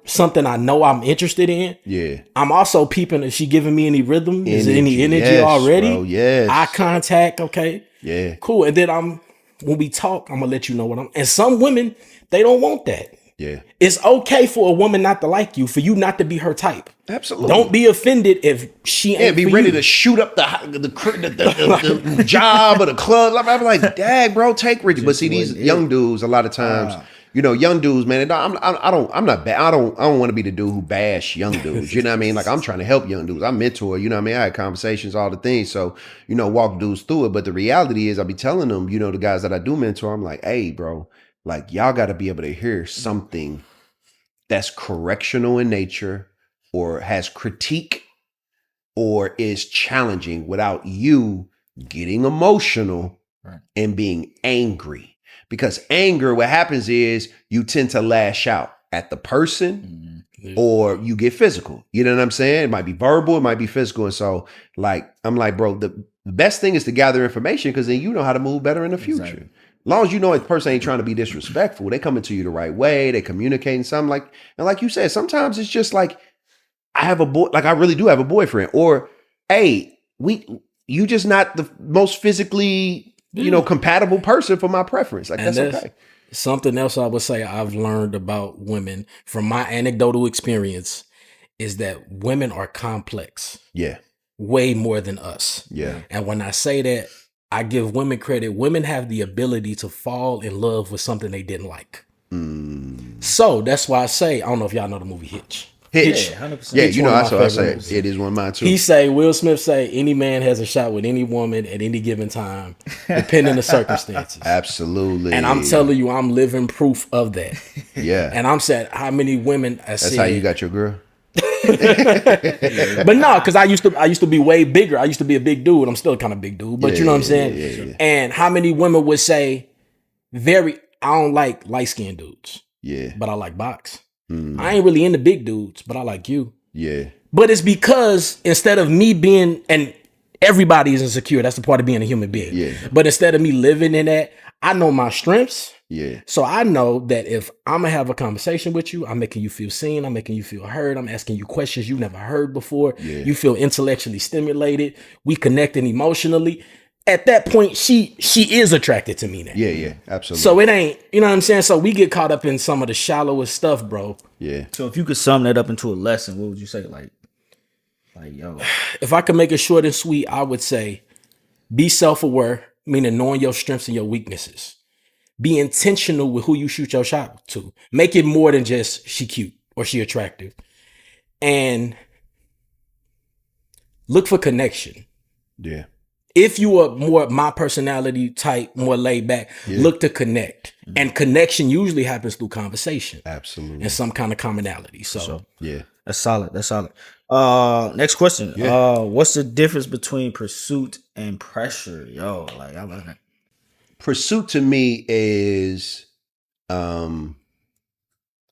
something I know I'm interested in. Yeah. I'm also peeping if she giving me any rhythm. Is there any energy already? Bro, yes. Eye contact. Okay. Yeah. Cool. And then when we talk, I'm gonna let you know what and some women, they don't want that. Yeah. It's okay for a woman not to like you, for you not to be her type. Absolutely. Don't be offended if she ain't be ready to shoot up the job or the club. I'm like, dang, bro, take Richie. But see, these young dudes, a lot of times, young dudes, man. I'm not bad. I don't want to be the dude who bash young dudes. You know what I mean? Like, I'm trying to help young dudes. I mentor. You know what I mean? I had conversations, all the things. So, walk dudes through it. But the reality is, I be telling them, the guys that I do mentor, I'm like, hey, bro, like, y'all got to be able to hear something that's correctional in nature, or has critique, or is challenging without you getting emotional and being angry. Because anger, what happens is you tend to lash out at the person or you get physical. You know what I'm saying? It might be verbal, it might be physical. And so, like, I'm like, bro, the best thing is to gather information, because then you know how to move better in the future. Exactly. long as you know the person ain't trying to be disrespectful, they coming to you the right way, they communicating something and like you said, sometimes it's just like, I have a boy, like I really do have a boyfriend, or hey, you just not the most physically, compatible person for my preference. Like, that's okay. Something else I would say I've learned about women from my anecdotal experience is that women are complex. Yeah. Way more than us. Yeah. And when I say that, I give women credit. Women have the ability to fall in love with something they didn't like. So that's why I say, I don't know if y'all know the movie Hitch. Hitch. Yeah, 100%. Yeah, Hitch, that's what I say. It is one of mine too. Will Smith say, any man has a shot with any woman at any given time, depending on the circumstances. Absolutely. And I'm telling you, I'm living proof of that. Yeah. And I'm saying, how many women That's how you got your girl? But no, because I used to be way bigger. I used to be a big dude. I'm still kind of big dude, but you know what I'm saying? Yeah. And how many women would say, I don't like light-skinned dudes. Yeah. But I like box. I ain't really into big dudes, but I like you. Yeah. But it's because instead of me being, and everybody is insecure, that's the part of being a human being. Yeah. But instead of me living in that, I know my strengths. Yeah. So I know that if I'm gonna have a conversation with you, I'm making you feel seen, I'm making you feel heard, I'm asking you questions you never heard before. Yeah. You feel intellectually stimulated. We connecting emotionally. At that point, she is attracted to me now. Yeah, absolutely. So it ain't, you know what I'm saying? So we get caught up in some of the shallowest stuff, bro. Yeah. So if you could sum that up into a lesson, what would you say? Like yo. If I could make it short and sweet, I would say be self-aware, meaning knowing your strengths and your weaknesses. Be intentional with who you shoot your shot to. Make it more than just she cute or she attractive. And look for connection. Yeah. If you are more my personality type, more laid back, look to connect. And connection usually happens through conversation. Absolutely. And some kind of commonality. So yeah. That's solid. Next question. Yeah. What's the difference between pursuit and pressure? Yo, like I love that. Pursuit to me is kind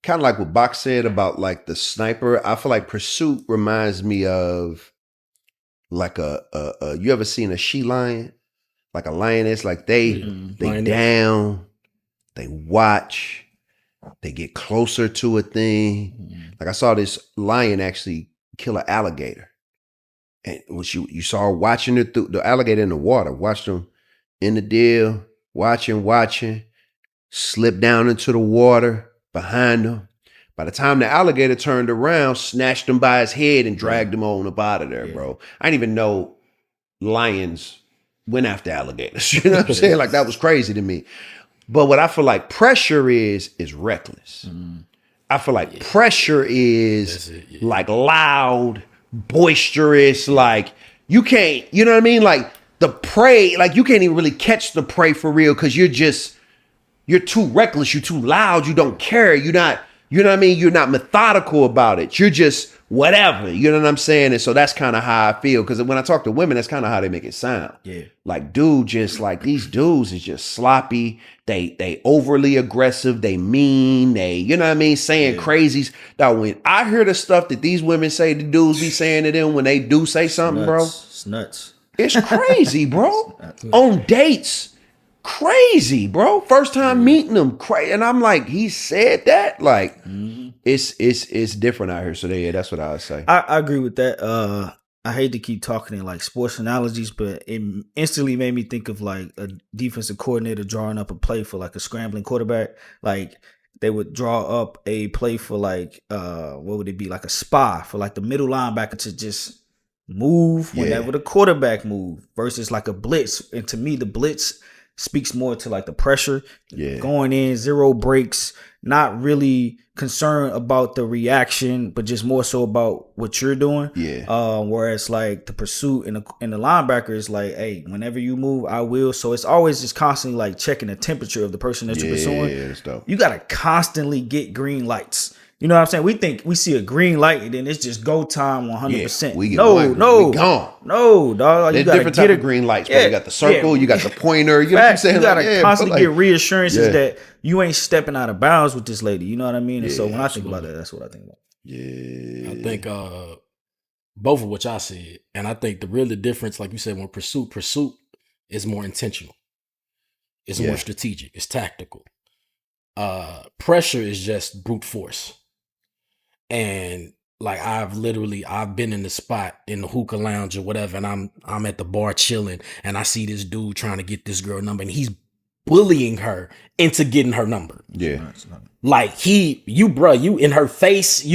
of like what Bach said about like the sniper. I feel like pursuit reminds me of like you ever seen a she lion? Like a lioness, like they down, they watch, they get closer to a thing. Like I saw this lion actually kill an alligator. And when you saw her watching it through the alligator in the water, watched them in the deal, watching, slip down into the water behind them. By the time the alligator turned around, snatched him by his head and dragged him on up out of there, bro. I didn't even know lions went after alligators. You know what I'm saying? Like that was crazy to me. But what I feel like pressure is reckless. I feel like pressure is like loud, boisterous, like you can't, you know what I mean? Like the prey, like you can't even really catch the prey for real because you're too reckless, you're too loud, you don't care, you're not, you know what I mean? You're not methodical about it. You're just whatever, you know what I'm saying? And so that's kind of how I feel. Because when I talk to women, that's kind of how they make it sound. Yeah. Like, dude, just like these dudes is just sloppy. They overly aggressive. They mean. They, you know what I mean? Saying crazies. Now, when I hear the stuff that these women say the dudes be saying to them when they do say something, bro. It's nuts. It's crazy, bro. On dates. Crazy, bro. First time meeting them, crazy, and I'm like, he said that, like, it's different out here. So that's what I would say. I agree with that. I hate to keep talking in like sports analogies, but it instantly made me think of like a defensive coordinator drawing up a play for like a scrambling quarterback. Like they would draw up a play for like what would it be, like a spy for like the middle linebacker to just move whenever the quarterback moved versus like a blitz. And to me, the blitz speaks more to like the pressure, going in, zero breaks, not really concerned about the reaction, but just more so about what you're doing. Whereas like the pursuit and the linebacker is like, hey, whenever you move, I will. So it's always just constantly like checking the temperature of the person that you're pursuing. That's dope. You gotta constantly get green lights. You know what I'm saying? We see a green light and then it's just go time 100%. We gone. No, dog. There's different type of green lights, bro. You got the circle, you got the pointer. You know what I'm saying? You gotta constantly get reassurances that you ain't stepping out of bounds with this lady. You know what I mean? And so when I think about that, that's what I think about. I think both of what I said, and I think the difference, like you said, when pursuit is more intentional. It's more strategic. It's tactical. Pressure is just brute force. And like I've been in the spot in the hookah lounge or whatever, and I'm at the bar chilling, and I see this dude trying to get this girl number, and he's bullying her into getting her number. Yeah. Like you in her face,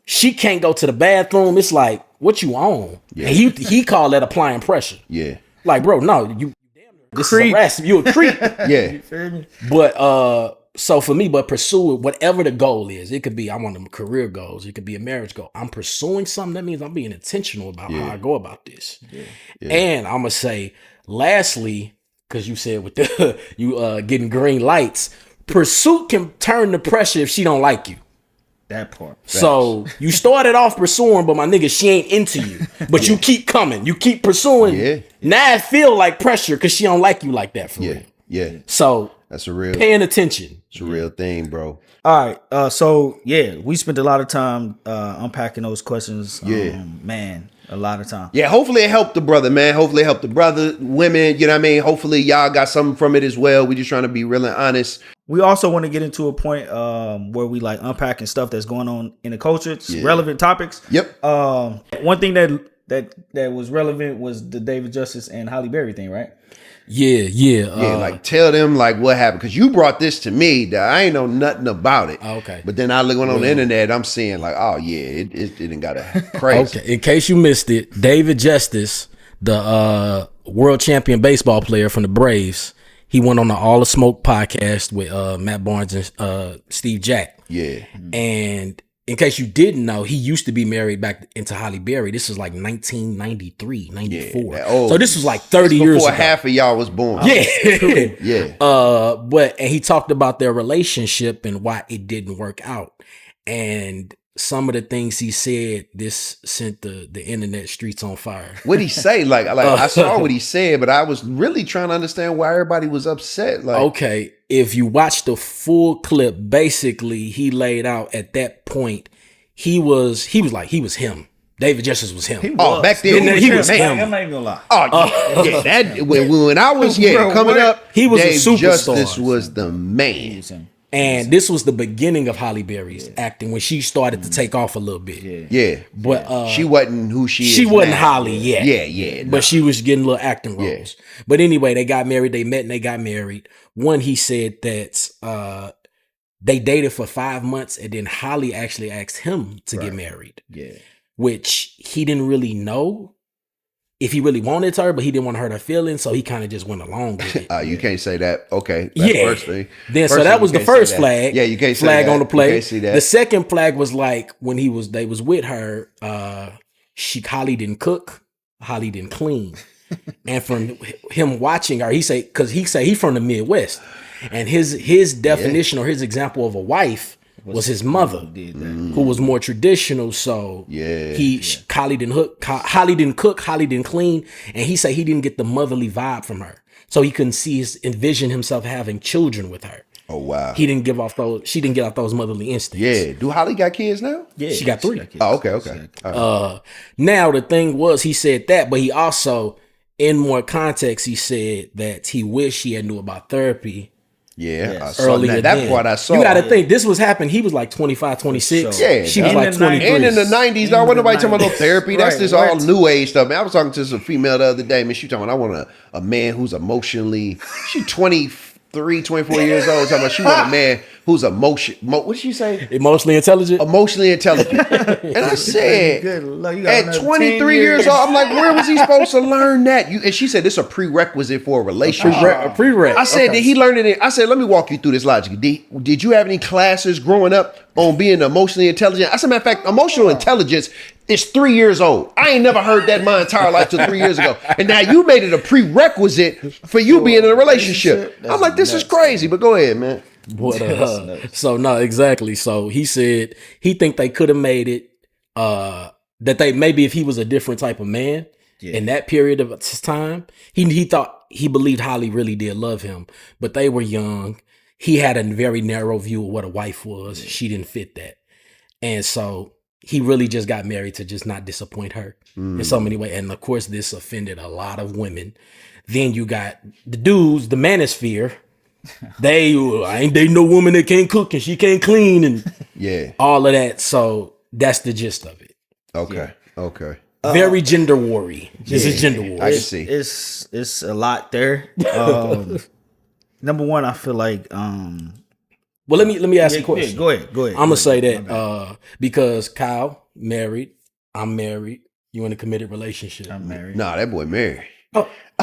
she can't go to the bathroom. It's like, what you on? Yeah. And he called that applying pressure. Yeah. Like, bro, no, this is harassment. You a creep. Yeah. You feel me? But so for me, pursue it, whatever the goal is. It could be I want them career goals. It could be a marriage goal. I'm pursuing something. That means I'm being intentional about how I go about this. Yeah. Yeah. And I'm gonna say, lastly, because you said with the getting green lights, pursuit can turn the pressure if she don't like you. That part. So you started off pursuing, but my nigga, she ain't into you. But you keep coming. You keep pursuing. Yeah. Now it feel like pressure because she don't like you like that for real. Yeah. So that's a real paying attention. It's a real thing, bro. All right. So yeah, we spent a lot of time unpacking those questions. Man, a lot of time. Yeah, hopefully it helped the brother, man. Hopefully it helped the brother, women, you know what I mean? Hopefully y'all got something from it as well. We just trying to be real and honest. We also want to get into a point where we like unpacking stuff that's going on in the culture, relevant topics. Yep. One thing that was relevant was the David Justice and Halle Berry thing, right? Yeah. Like tell them like what happened, because you brought this to me that I ain't know nothing about it. Okay. But then I look on the internet, I'm seeing like, oh yeah, it didn't got a crazy. Okay. In case you missed it, David Justice, the world champion baseball player from the Braves, he went on the All the Smoke podcast with Matt Barnes and Steve Jack. Yeah. And in case you didn't know, he used to be married back into Halle Berry. This was like 1993, 94. So this was like 30 years ago. Before half of y'all was born. Yeah. Yeah. And he talked about their relationship and why it didn't work out. And some of the things he said, this sent the internet streets on fire. What'd he say? Like I saw what he said, but I was really trying to understand why everybody was upset. Like, okay, if you watch the full clip, basically he laid out at that point, he was him. David Justice was him. Back then he was him. I'm not even gonna lie. That when I was coming up, he was Dave a superstar. Justice was the man. And this was the beginning of Halle Berry's acting when she started to take off a little bit. Yeah. But she wasn't who she is. She wasn't now. Halle yet. Yeah. But she was getting little acting roles. But anyway, they got married, they met and they got married. One, he said that they dated for 5 months and then Halle actually asked him to get married. Yeah. Which he didn't really know if he really wanted her, but he didn't want to hurt her feelings, so he kind of just went along with it. You can't say that. Okay. That's first thing. Then so that was the first flag. Yeah, you can't say flag that. on the play. You can't see that. The second flag was like when they was with her, Halle didn't cook, Halle didn't clean. And from him watching her, he say he from the Midwest. And his definition or his example of a wife was his mother, who was more traditional. So Halle didn't cook, Halle didn't clean, and he said he didn't get the motherly vibe from her, so he couldn't envision himself having children with her. Oh wow! She didn't get off those motherly instincts. Yeah. Do Halle got kids now? Yeah, she got 3. Oh, okay. Now the thing was, he said that, but he also, in more context, he said that he wished he had knew about therapy. Yeah, earlier that part I saw. You got to think this was happening. He was like 25, 26. Yeah, she was like 23. And in the 90s, dog, wasn't nobody talking about no therapy. That's just all new age stuff. Man, I was talking to some female the other day. Man, she talking about I want a man who's emotionally. She 23, 24 years old. Talking about she want a man who's what did she say? Emotionally intelligent. Emotionally intelligent. And I said, at 23 years old, I'm like, where was he supposed to learn that? And she said, this is a prerequisite for a relationship. A prereq. I said, did he learn it? I said, let me walk you through this logic. Did you have any classes growing up on being emotionally intelligent? As a matter of fact, emotional intelligence is 3 years old. I ain't never heard that my entire life till 3 years ago. And now you made it a prerequisite for you being in a relationship. I'm like, this is crazy, but go ahead, man. But so no, exactly. So he said he think they could have made it. That they maybe if he was a different type of man in that period of his time, he believed Halle really did love him, but they were young. He had a very narrow view of what a wife was. She didn't fit that, and so he really just got married to just not disappoint her in so many ways. And of course, this offended a lot of women Then you got the dudes, the manosphere. They ain't they no woman that can't cook and she can't clean and all of that. So that's the gist of it. Okay. Very gender war-y. This is gender war. I can see. It's a lot there. Number one, I feel like well, let me ask you a question. Go ahead. I'm gonna say that because Kyle married, I'm married. You in a committed relationship? I'm married. Nah, that boy married.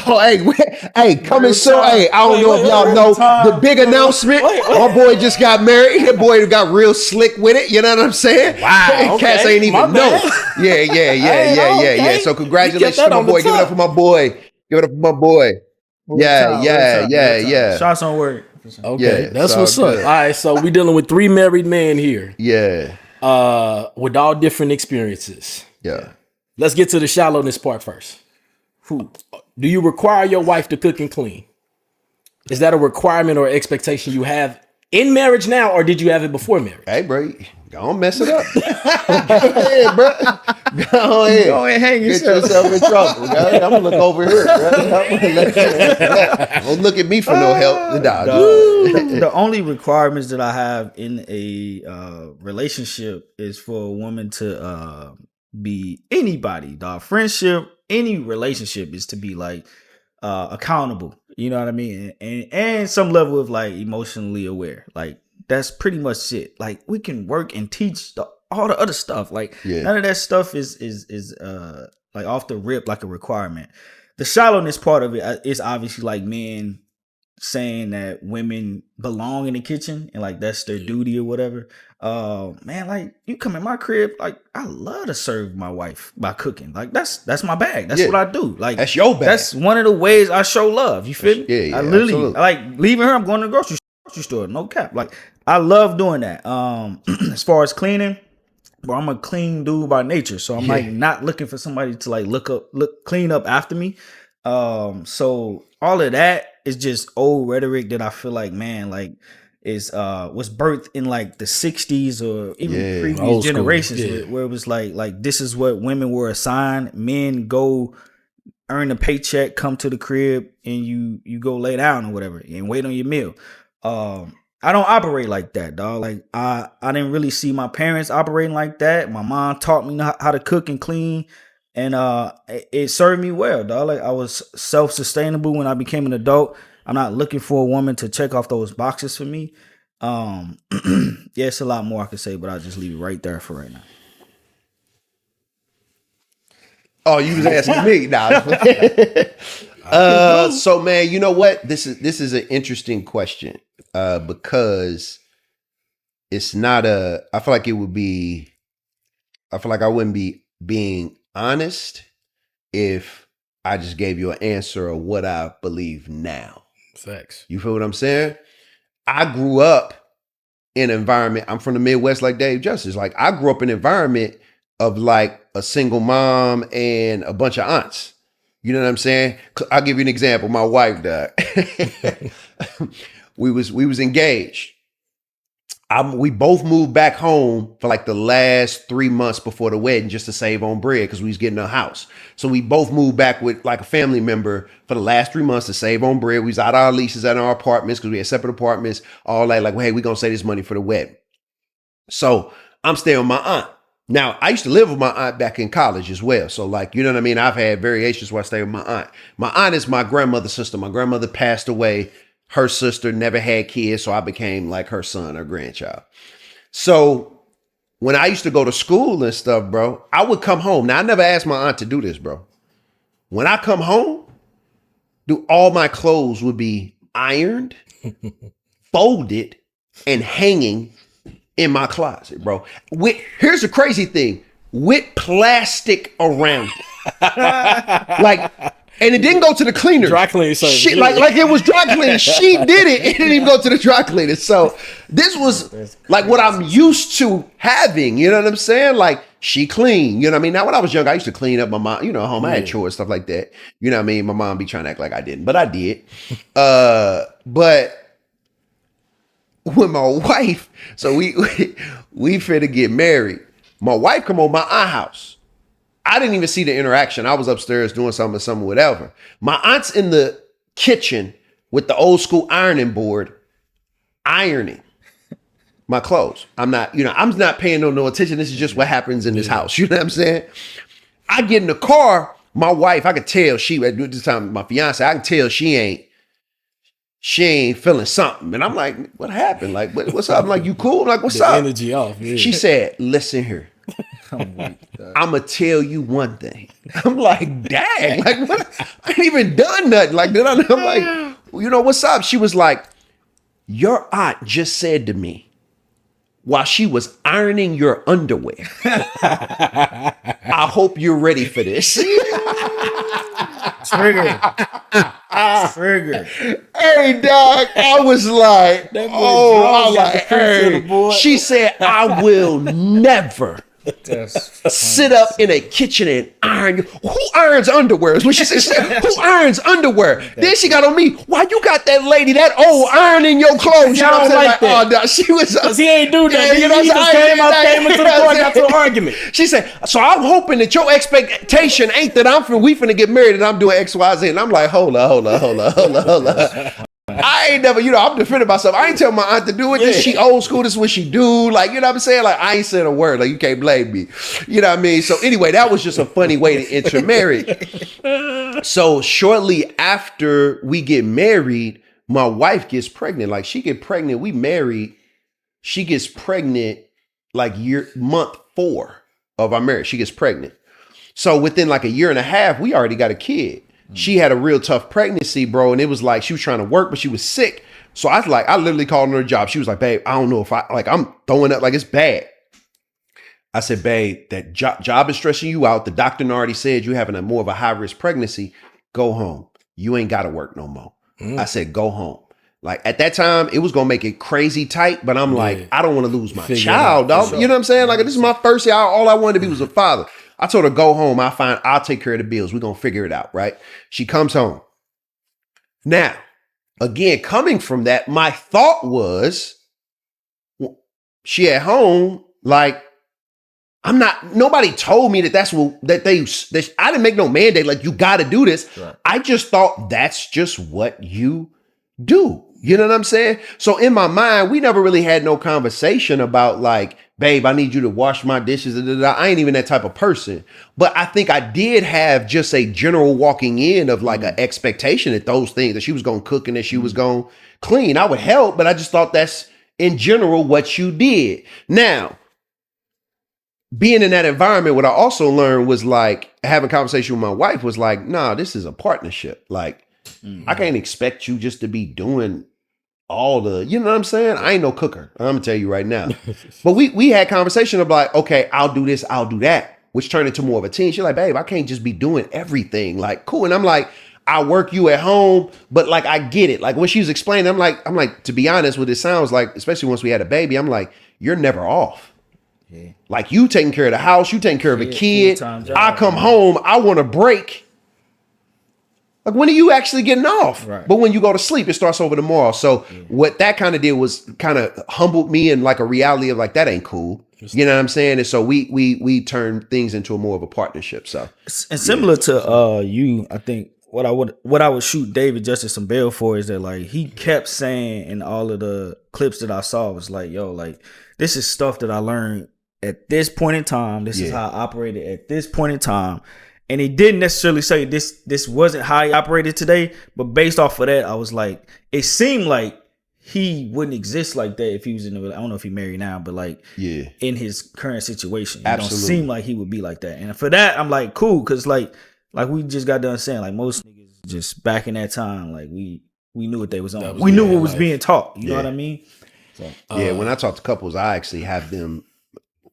Hey, coming soon. Hey, I don't know if y'all know the big announcement. My boy just got married. That boy got real slick with it. You know what I'm saying? Wow. Cats ain't even know. Yeah. So congratulations to my boy. Give it up for my boy. Yeah. Shots on word. Okay, that's what's up. All right, so we dealing with 3 married men here. Yeah. With all different experiences. Yeah. Let's get to the shallowness part first. Do you require your wife to cook and clean? Is that a requirement or expectation you have in marriage now, or did you have it before marriage? Hey, bro, go on, mess it up. Go ahead, bro. Go ahead, hang yourself. Get yourself in trouble. I'm gonna look over here. Don't look at me for no help. The only requirements that I have in a relationship is for a woman to be anybody, dog. Friendship, any relationship is to be like accountable. You know what I mean? And some level of like emotionally aware. Like that's pretty much it. Like we can work and teach all the other stuff. Like none of that stuff is like off the rip like a requirement. The shallowness part of it is obviously like men saying that women belong in the kitchen and like that's their duty or whatever. Man, like you come in my crib, like I love to serve my wife by cooking. Like that's my bag. That's what I do. Like that's your bag. That's one of the ways I show love. You feel me? I literally absolutely. Like leaving her. I'm going to the grocery store. No cap. Like I love doing that. As far as cleaning, bro, I'm a clean dude by nature, so I'm like not looking for somebody to like clean up after me. So all of that is just old rhetoric that I feel like, man, like is was birthed in like the 60s or even previous generations where it was like this is what women were assigned. Men go earn a paycheck, come to the crib, and you go lay down or whatever and wait on your meal. I don't operate like that, dog. Like I didn't really see my parents operating like that. My mom taught me how to cook and clean. And it served me well, dog. Like I was self-sustainable when I became an adult. I'm not looking for a woman to check off those boxes for me. It's a lot more I could say, but I'll just leave it right there for right now. Oh, you was asking me? Nah. So man, you know what? This is an interesting question because it's not I feel like I wouldn't be being honest if I just gave you an answer of what I believe now. Facts. You feel what I'm saying? I grew up in an environment. I'm from the Midwest, like Dave Justice. Like I grew up in an environment of like a single mom and a bunch of aunts. You know what I'm saying? I'll give you an example. My wife died. we was engaged. We both moved back home for like the last 3 months before the wedding just to save on bread because we was getting a house. So we both moved back with like a family member for the last 3 months to save on bread. We was out our leases at our apartments because we had separate apartments. All that like, well, hey, we're going to save this money for the wedding. So I'm staying with my aunt. Now, I used to live with my aunt back in college as well. So like, you know what I mean? I've had variations where I stay with my aunt. My aunt is my grandmother's sister. My grandmother passed away. Her sister never had kids, so I became like her son or grandchild. So when I used to go to school and stuff, bro, I would come home. Now, I never asked my aunt to do this, bro. When I come home, all my clothes would be ironed, folded, and hanging in my closet, bro. Here's the crazy thing. With plastic around it. Like... And it didn't go to the cleaner. Dry cleaning service. She, like it was dry cleaning. She did it. It didn't even go to the dry cleaner. So this was like what I'm used to having. You know what I'm saying? Like she clean. You know what I mean? Now when I was young, I used to clean up my mom. You know, home I had chores, stuff like that. You know what I mean? My mom be trying to act like I didn't, but I did. But with my wife, so we finna get married. My wife come over my aunt house. I didn't even see the interaction. I was upstairs doing something, whatever. My aunt's in the kitchen with the old school ironing board, ironing my clothes. I'm not paying no attention. This is just what happens in this house. You know what I'm saying? I get in the car. My wife, I could tell at this time, my fiance, I can tell she ain't feeling something. And I'm like, what happened? Like, what's up? I'm like, you cool? I'm like, what's up? Energy off. Yeah. She said, listen here. I'm going to tell you one thing. I'm like, dang, like, what? I ain't even done nothing. Like, I'm like, what's up? She was like, your aunt just said to me, while she was ironing your underwear, I hope you're ready for this. Trigger. Hey, dog, I was like, hey. She said, I will never sit up in a kitchen and iron. Who irons underwear? Is what she said. Who irons underwear? Then she got on me. Why you got that lady that old ironing your clothes? You know what I'm saying? Like, oh, no, she was. Because he ain't do that. Yeah, he just came into the court and got to an argument. She said, so I'm hoping that your expectation ain't that we finna get married and I'm doing X, Y, Z. And I'm like, hold up. I ain't never, I'm defending myself. I ain't telling my aunt to do it. She old school. This is what she do. Like, you know what I'm saying? Like, I ain't saying a word. Like, you can't blame me. You know what I mean? So anyway, that was just a funny way to enter marriage. So shortly after we get married, my wife gets pregnant. Like, she get pregnant. We married. She gets pregnant like month 4 of our marriage. She gets pregnant. So within like a year and a half, we already got a kid. She had a real tough pregnancy, bro. And it was like, she was trying to work, but she was sick. So I literally called her a job. She was like, babe, I don't know if I'm throwing up, like it's bad. I said, babe, that job is stressing you out. The doctor already said you're having more of a high risk pregnancy. Go home. You ain't got to work no more. I said, go home. Like at that time, it was going to make it crazy tight, but I'm like, I don't want to lose my child, dog. You know what I'm saying? Like this is my first year. All I wanted to be was a father. I told her, go home. I'll take care of the bills. We're going to figure it out, right? She comes home. Now, again, coming from that, my thought was, she at home, like, nobody told me that I didn't make no mandate, like, you got to do this. Right. I just thought that's just what you do. You know what I'm saying? So in my mind, we never really had no conversation about like, babe, I need you to wash my dishes. I ain't even that type of person. But I think I did have just a general walking in of like an expectation that those things, that she was going to cook and that she was going to clean. I would help, but I just thought that's in general what you did. Now, being in that environment, what I also learned was like having a conversation with my wife was like, nah, this is a partnership. Like, I can't expect you just to be doing all the, you know what I'm saying? I ain't no cooker. I'm gonna tell you right now. But we had conversation of like, okay, I'll do this, I'll do that, which turned into more of a team. She's like, babe, I can't just be doing everything. Like, cool. And I'm like, I work you at home, but like, I get it. Like when she was explaining, I'm like, to be honest, what it sounds like, especially once we had a baby, I'm like, you're never off. Yeah. Like you taking care of the house, you taking care of a kid. I come home, I want a break. Like, when are you actually getting off? Right. But when you go to sleep, it starts over tomorrow. So what that kind of did was kind of humbled me in like a reality of like, that ain't cool. You know what I'm saying? And so we turned things into more of a partnership. So and similar to you, I think what I would shoot David Justice some bail for is that like he kept saying in all of the clips that I saw was like, yo, like this is stuff that I learned at this point in time. This is how I operated at this point in time. And he didn't necessarily say this wasn't how he operated today, but based off of that, I was like, it seemed like he wouldn't exist like that if he was in I don't know if he married now, but like in his current situation, it don't seem like he would be like that. And for that, I'm like, cool, because like we just got done saying, like most niggas just back in that time, like we knew what they was on. We knew what was being taught. You know what I mean? So, when I talk to couples, I actually have them.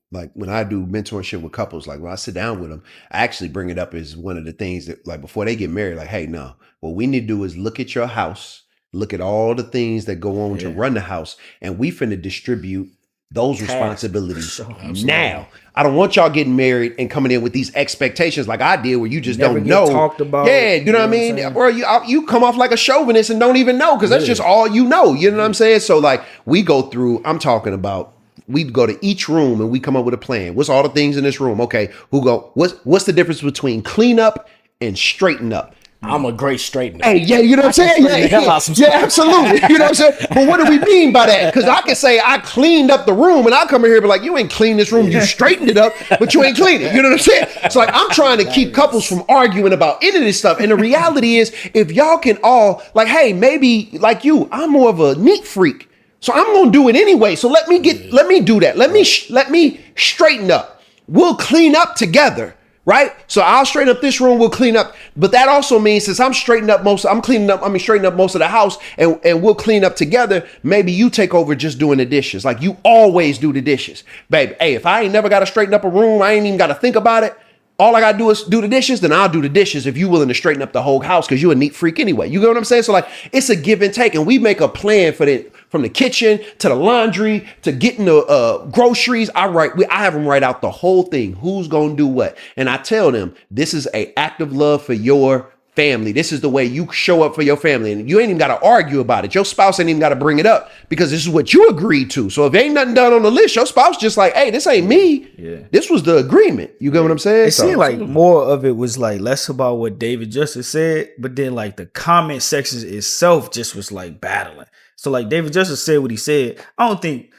Like when I do mentorship with couples, like when I sit down with them, I actually bring it up as one of the things that like before they get married, like, hey, no, what we need to do is look at your house, look at all the things that go on to run the house, and we finna distribute those responsibilities now. I don't want y'all getting married and coming in with these expectations like I did where you just don't know. Talked about you know what I mean? Or you come off like a chauvinist and don't even know because that's just all you know. You know what I'm saying? So like we go through, I'm talking about we go to each room and we come up with a plan. What's all the things in this room? Okay, what's the difference between clean up and straighten up? I'm a great straightener. Hey, yeah, you know what I'm saying? Yeah, absolutely. You know what I'm saying? But what do we mean by that? Because I can say I cleaned up the room and I come in here and be like, you ain't cleaned this room, you straightened it up, but you ain't cleaned it. You know what I'm saying? So like, I'm trying to keep couples from arguing about any of this stuff. And the reality is, if y'all can all, like, hey, maybe like you, I'm more of a neat freak. So I'm going to do it anyway. So let me do that. Let me straighten up. We'll clean up together. Right? So I'll straighten up this room, we'll clean up. But that also means since I'm straightening up most of the house and we'll clean up together, maybe you take over just doing the dishes. Like you always do the dishes. Baby, hey, if I ain't never got to straighten up a room, I ain't even got to think about it. All I got to do is do the dishes, then I'll do the dishes if you willing to straighten up the whole house because you're a neat freak anyway. You get what I'm saying? So like it's a give and take and we make a plan for that. From the kitchen to the laundry to getting the groceries, I have them write out the whole thing. Who's gonna do what? And I tell them this is an act of love for your family. This is the way you show up for your family, and you ain't even got to argue about it. Your spouse ain't even got to bring it up because this is what you agreed to. So if ain't nothing done on the list, your spouse just like, hey, this ain't me. Yeah, this was the agreement. You get what I'm saying? It seemed like more of it was like less about what David Justice said, but then like the comment section itself just was like battling. So like David Justice said what he said. I don't think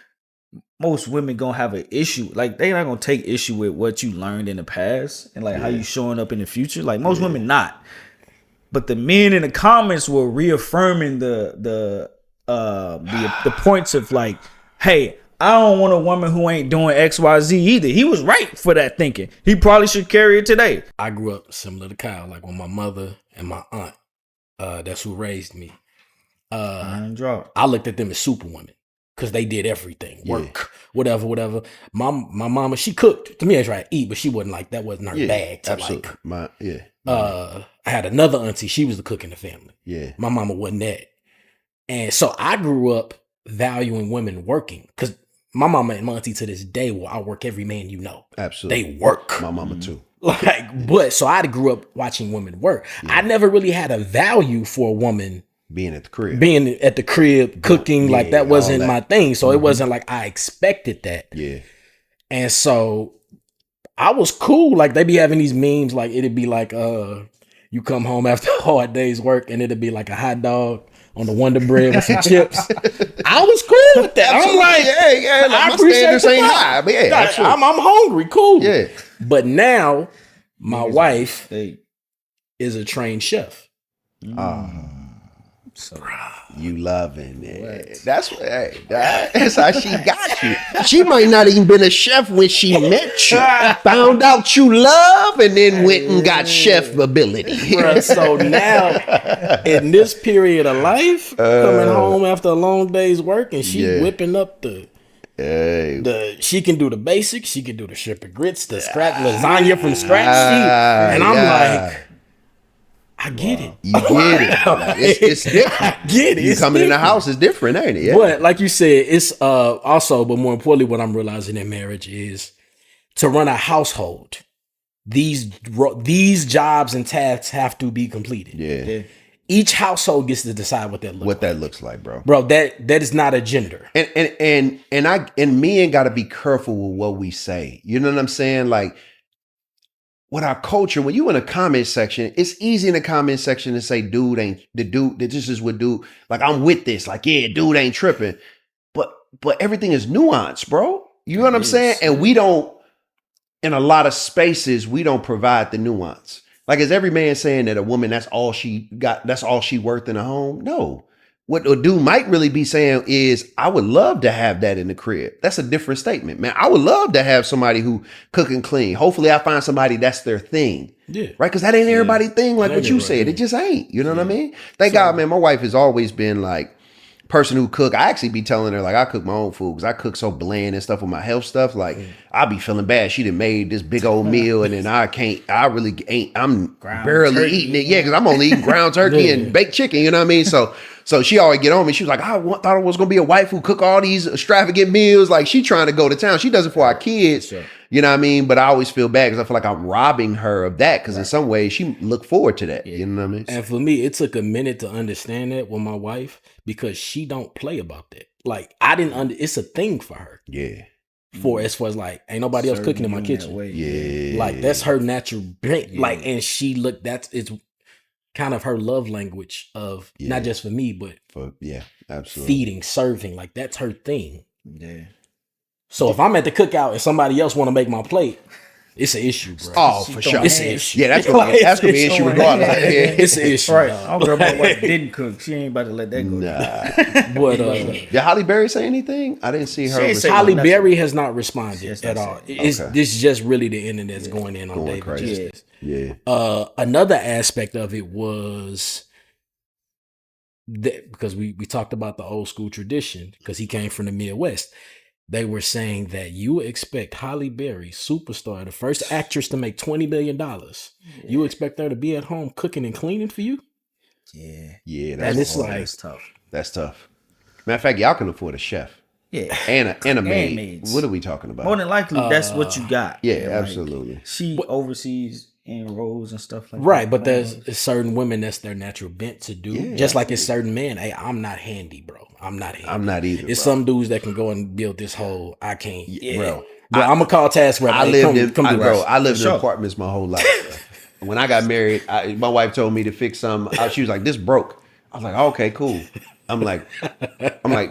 most women gonna have an issue. Like they not gonna take issue with what you learned in the past and like how you showing up in the future. Like most women not. But the men in the comments were reaffirming the points of like, hey, I don't want a woman who ain't doing XYZ either. He was right for that thinking. He probably should carry it today. I grew up similar to Kyle, like with my mother and my aunt. That's who raised me. I looked at them as superwomen because they did everything, work, whatever. My mama, she cooked. To me, I tried to eat, but she wasn't like that. Wasn't her bag. To absolutely. I had another auntie. She was the cook in the family. Yeah, my mama wasn't that, and so I grew up valuing women working because my mama and my auntie to this day will outwork every man you know. Absolutely, they work. My mama too. So I grew up watching women work. Yeah. I never really had a value for a woman. Being at the crib, cooking, like that wasn't my thing. So it wasn't like I expected that. Yeah. And so I was cool. Like they be having these memes, like it'd be like you come home after a hard day's work and it'd be like a hot dog on the Wonder Bread with some chips. I was cool with that. I'm like, I appreciate this ain't high. But I'm hungry, cool. Yeah. But now my wife is a trained chef. So you loving it. That's how she got you. She might not even been a chef when she met you. Found out you love and then went and got chef ability. Bruh, so now in this period of life, coming home after a long day's work and she whipping up she can do the basics, she can do the shrimp and grits, the scratch lasagna from scratch. And I'm like, I get it. You get it. It's different. I get it. You coming in the house is different, ain't it? Yeah. But like you said, it's also, but more importantly, what I'm realizing in marriage is to run a household. These jobs and tasks have to be completed. Yeah. Each household gets to decide what that looks like. Bro. Bro, that is not a gender. And men got to be careful with what we say. You know what I'm saying? Like, with our culture, when you in a comment section, it's easy in the comment section to say, this is what dude, like I'm with this. Like, yeah, dude ain't tripping. But everything is nuanced, bro. You know what I'm saying? And we don't, in a lot of spaces, we don't provide the nuance. Like, is every man saying that a woman, that's all she got, that's all she worth in a home? No. What a dude might really be saying is, I would love to have that in the crib. That's a different statement, man. I would love to have somebody who cook and clean. Hopefully I find somebody that's their thing. Yeah. Right? Because that ain't everybody's thing, like what you said. It just ain't. You know what I mean? Thank God, man, my wife has always been like, person who cook. I actually be telling her like I cook my own food because I cook so bland and stuff with my health stuff. Like I be feeling bad. She done made this big old meal and then I'm barely eating it. Yeah, because I'm only eating ground turkey and baked chicken. You know what I mean? So she always get on me. She was like, I thought it was gonna be a wife who cook all these extravagant meals. Like she trying to go to town. She does it for our kids. Sure. You know what I mean? But I always feel bad because I feel like I'm robbing her of that because in some ways she look forward to that. Yeah. You know what I mean? And for me, it took a minute to understand that with my wife because she don't play about that. like I didn't. It's a thing for her. Yeah. For as far as like ain't nobody else cooking in my kitchen. Yeah. Like that's her natural brain. Yeah. Like and she looked. It's kind of her love language of not just for me, but for absolutely feeding, serving. Like that's her thing. Yeah. So if I'm at the cookout and somebody else want to make my plate, it's an issue, bro. Oh, for sure. It's an issue. Yeah, that's gonna be an issue regardless. It's an issue. Right. I don't care about what didn't cook. She ain't about to let that go. Nah. But did Halle Berry say anything? I didn't see her. Halle Berry has not responded at all. This is just really the internet's going in on David Justice. Yeah. Another aspect of it was that because we talked about the old school tradition because he came from the Midwest. They were saying that you expect Halle Berry, superstar, the first actress to make $20 million. You expect her to be at home cooking and cleaning for you? Yeah. That's tough. That's tough. Matter of fact, y'all can afford a chef. Yeah. And a maid. Maids. What are we talking about? More than likely, that's what you got. Yeah, absolutely. Like, she oversees in roles and stuff like that. Right, but there's certain women that's their natural bent to do. Yeah, just like it's certain men. Hey, I'm not handy, bro. I'm not handy. I'm not either. It's some dudes that can go and build this whole. I can't. Bro. But I'm gonna call task rep. I lived in apartments my whole life. When I got married, my wife told me to fix something. She was like, "This broke." I was like, oh, "Okay, cool." I'm like,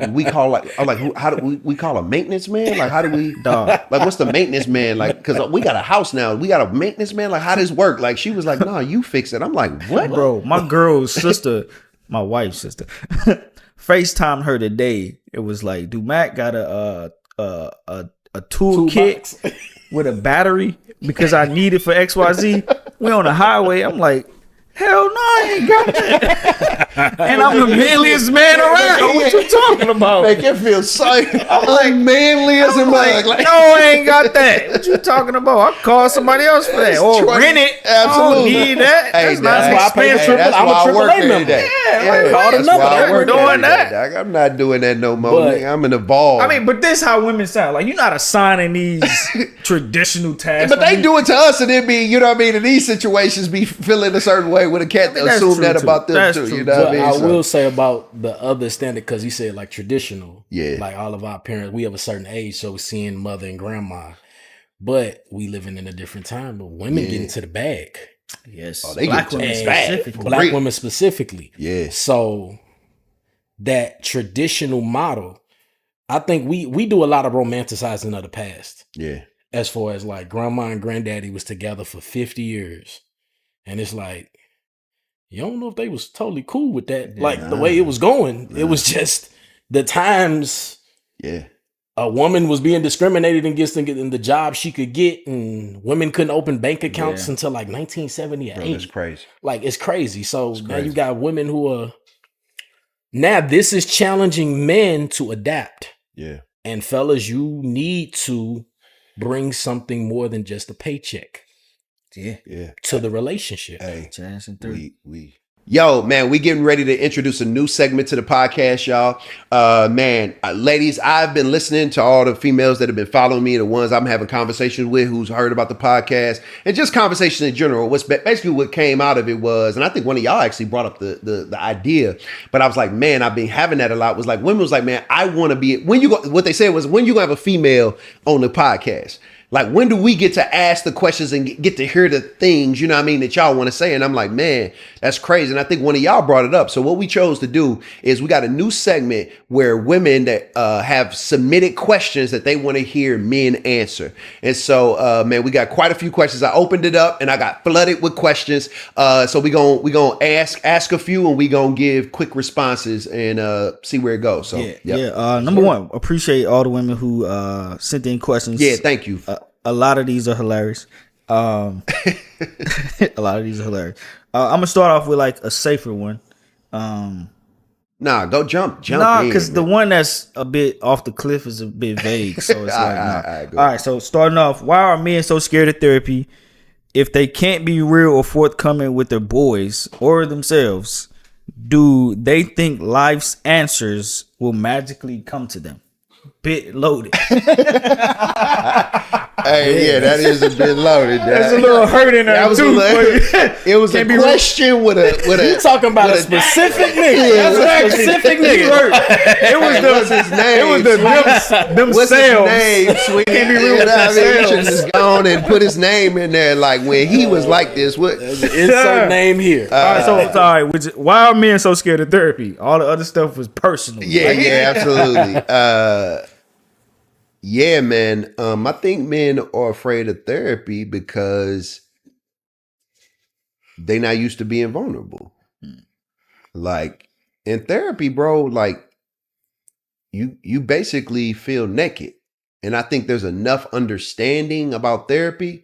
we call how do we call a maintenance man? Like, how do we, like, what's the maintenance man? Like, cause we got a house now. We got a maintenance man. Like, how does this work? Like, she was like, no, you fix it. I'm like, what? Bro, my girl's sister, my wife's sister, FaceTimed her today. It was like, do Matt got a tool kit with a battery because I need it for XYZ? We on the highway. I'm like, hell no, I ain't got that. And I'm the manliest man around. What you talking about? Make it feel so. I'm like manliest and like, no, I ain't got that. What you talking about? I'll call somebody else for that or rent it. Absolutely. I don't need that. Hey, that's not why I pay the triple. I'm a AAA member. Yeah, call the number. I'm doing that. I'm not doing that no more. But, I'm in the ball. I mean, but this how women sound. Like, you're not assigning these traditional tasks. But they do it to us, and it be, you know what I mean? In these situations, be feeling a certain way with a cat that assume that about them that's too. True. You know what I mean? I will say about the other standard because he said like traditional. Yeah. Like all of our parents, we have a certain age, so we're seeing mother and grandma. But we living in a different time. But women get into the bag. Yes. Oh, they black women specifically. Black women specifically. Yeah. So that traditional model, I think we do a lot of romanticizing of the past. Yeah. As far as like grandma and granddaddy was together for 50 years. And it's like, you don't know if they was totally cool with that. Like the way it was going, it was just the times. Yeah. A woman was being discriminated against in the job she could get, and women couldn't open bank accounts until like 1978. Bro, that's crazy. Like it's crazy. So now you got women who are now this is challenging men to adapt. Yeah. And fellas, you need to bring something more than just a paycheck. Yeah. To the relationship. Hey, we Yo, man, we getting ready to introduce a new segment to the podcast, y'all. Ladies, I've been listening to all the females that have been following me, the ones I'm having conversations with who's heard about the podcast, and just conversations in general. What's basically what came out of it was, and I think one of y'all actually brought up the idea, but I was like, man, I've been having that a lot. Was like, women was like, man, I want to be, when you go, what they said was, when you gonna have a female on the podcast? Like, when do we get to ask the questions and get to hear the things, you know what I mean, that y'all want to say? And I'm like, man, that's crazy. And I think one of y'all brought it up. So what we chose to do is we got a new segment where women that have submitted questions that they want to hear men answer. And so, man, we got quite a few questions. I opened it up and I got flooded with questions. So we gonna ask a few and we gonna give quick responses and see where it goes. So number one, appreciate all the women who sent in questions. Yeah, thank you. A lot of these are hilarious. A lot of these are hilarious. I'm gonna start off with like a safer one. Nah, go jump. Nah, because the one that's a bit off the cliff is a bit vague. So it's like, nah. All right. So starting off, why are men so scared of therapy? If they can't be real or forthcoming with their boys or themselves, do they think life's answers will magically come to them? Bit loaded. Hey, yeah, that is a bit loaded. There's a little hurt in there too. It was a question with a. You talking about a specific nigga? That's a specific nigga. What's his name? It was them What's sales. his name? Sweetie? Can't be real with the He should have just gone and put his name in there. Like when he was like this. What? Insert name here. All right, so sorry. Why are men so scared of therapy? All the other stuff was personal. Yeah, absolutely. Yeah, man. I think men are afraid of therapy because they not used to being vulnerable. Like in therapy, bro, like you basically feel naked. And I think there's enough understanding about therapy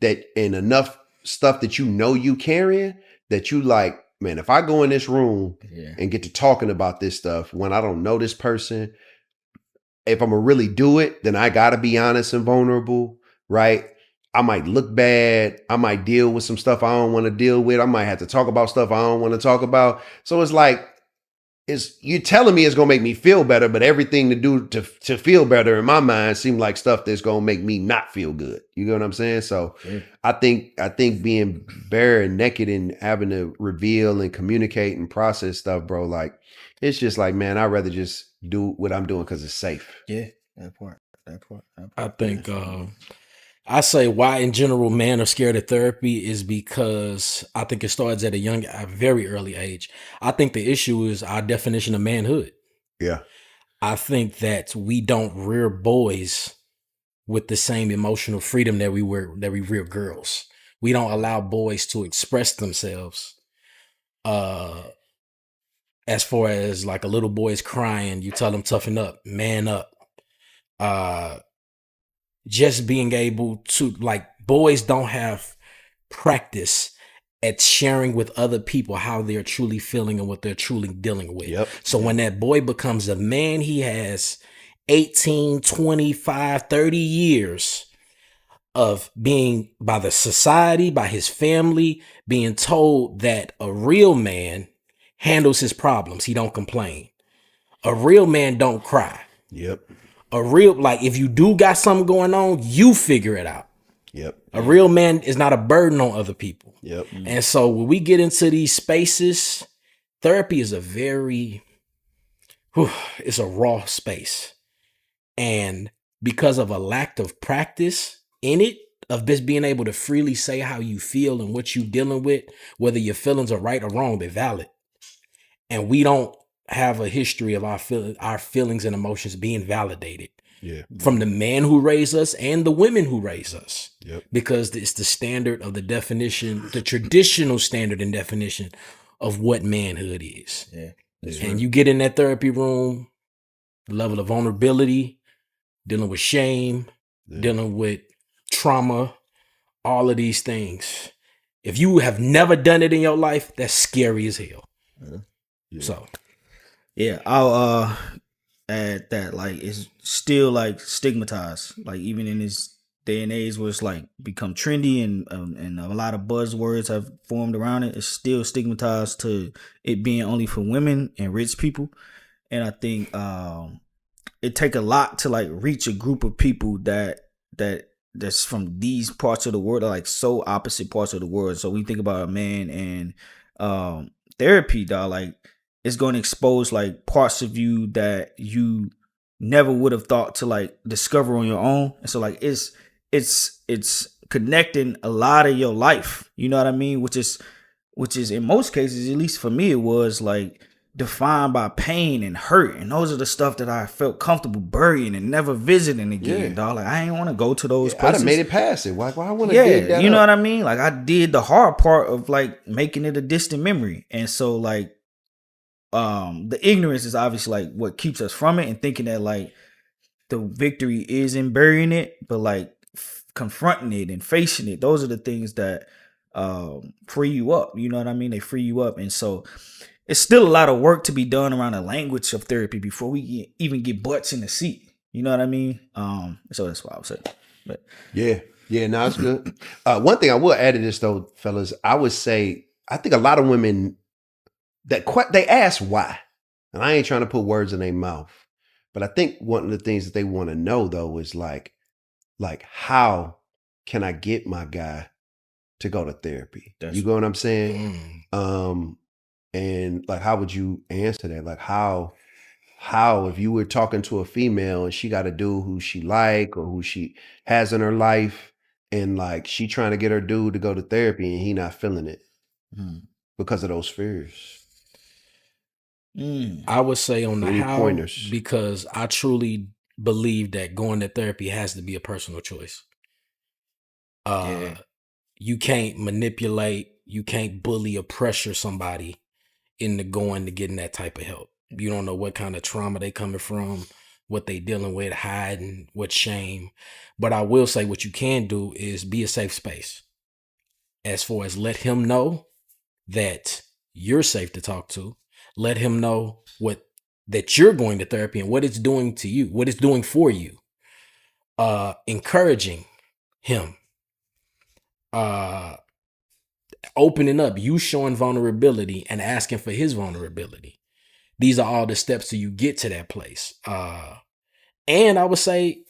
that and enough stuff that you carrying that you like, man, if I go in this room and get to talking about this stuff when I don't know this person, if I'm gonna really do it, then I gotta be honest and vulnerable, right? I might look bad. I might deal with some stuff I don't want to deal with. I might have to talk about stuff I don't want to talk about. So it's like, you're telling me it's gonna make me feel better, but everything to do to feel better in my mind seemed like stuff that's gonna make me not feel good. You know what I'm saying? So I think being bare and naked and having to reveal and communicate and process stuff, bro, like it's just like, man, I'd rather just do what I'm doing because it's safe. Yeah, that part. I think I say why in general men are scared of therapy is because I think it starts at a very early age. I think the issue is our definition of manhood. Yeah. I think that we don't rear boys with the same emotional freedom that we rear girls. We don't allow boys to express themselves. As far as like a little boy is crying, you tell them toughen up, man up. Just being able to, like, boys don't have practice at sharing with other people how they're truly feeling and what they're truly dealing with. Yep. So when that boy becomes a man, he has 18, 25, 30 years of being by the society, by his family, being told that a real man handles his problems. He don't complain. A real man don't cry. Yep. A real, like, if you do got something going on, you figure it out. Yep. A real man is not a burden on other people. Yep. And so when we get into these spaces, therapy is it's a raw space. And because of a lack of practice in it, of just being able to freely say how you feel and what you're dealing with, whether your feelings are right or wrong, they're valid. And we don't have a history of our feelings and emotions being validated from the man who raised us and the women who raised us. Yep. Because it's the standard of the definition, the traditional standard and definition of what manhood is. Yeah. And you get in that therapy room, the level of vulnerability, dealing with shame, dealing with trauma, all of these things. If you have never done it in your life, that's scary as hell. Yeah. So, yeah, I'll add that, like, it's still like stigmatized, like even in this day and age where it's like become trendy and a lot of buzzwords have formed around it. It's still stigmatized to it being only for women and rich people. And I think it take a lot to like reach a group of people that's from these parts of the world, are like so opposite parts of the world. So we think about a man and therapy, dog, like it's going to expose like parts of you that you never would have thought to like discover on your own. And so like it's connecting a lot of your life, you know what I mean? Which is in most cases, at least for me, it was like defined by pain and hurt. And those are the stuff that I felt comfortable burying and never visiting again, dog. Like I ain't want to go to those places. I'd have made it past it. Why I want to dig that you know up? what I mean? Like I did the hard part of like making it a distant memory. And so like the ignorance is obviously like what keeps us from it, and thinking that like the victory is in burying it, but like confronting it and facing it, those are the things that free you up. You know what I mean? They free you up. And so it's still a lot of work to be done around the language of therapy before we even get butts in the seat. You know what I mean? So that's what I would say. But yeah, no, it's good. One thing I will add to this though, fellas, I would say I think a lot of women they ask why, and I ain't trying to put words in their mouth, but I think one of the things that they want to know though is like, like, how can I get my guy to go to therapy? You know what I'm saying? And like, how would you answer that? Like, how if you were talking to a female and she got a dude who she like or who she has in her life, and like she trying to get her dude to go to therapy and he not feeling it because of those fears? I would say on the how, pointers? Because I truly believe that going to therapy has to be a personal choice. You can't manipulate, you can't bully or pressure somebody into going to getting that type of help. You don't know what kind of trauma they coming from, what they dealing with, hiding, what shame. But I will say what you can do is be a safe space. As far as let him know that you're safe to talk to. Let him know that you're going to therapy and what it's doing to you, what it's doing for you. Encouraging him. Opening up, you showing vulnerability and asking for his vulnerability. These are all the steps till you get to that place. And I would say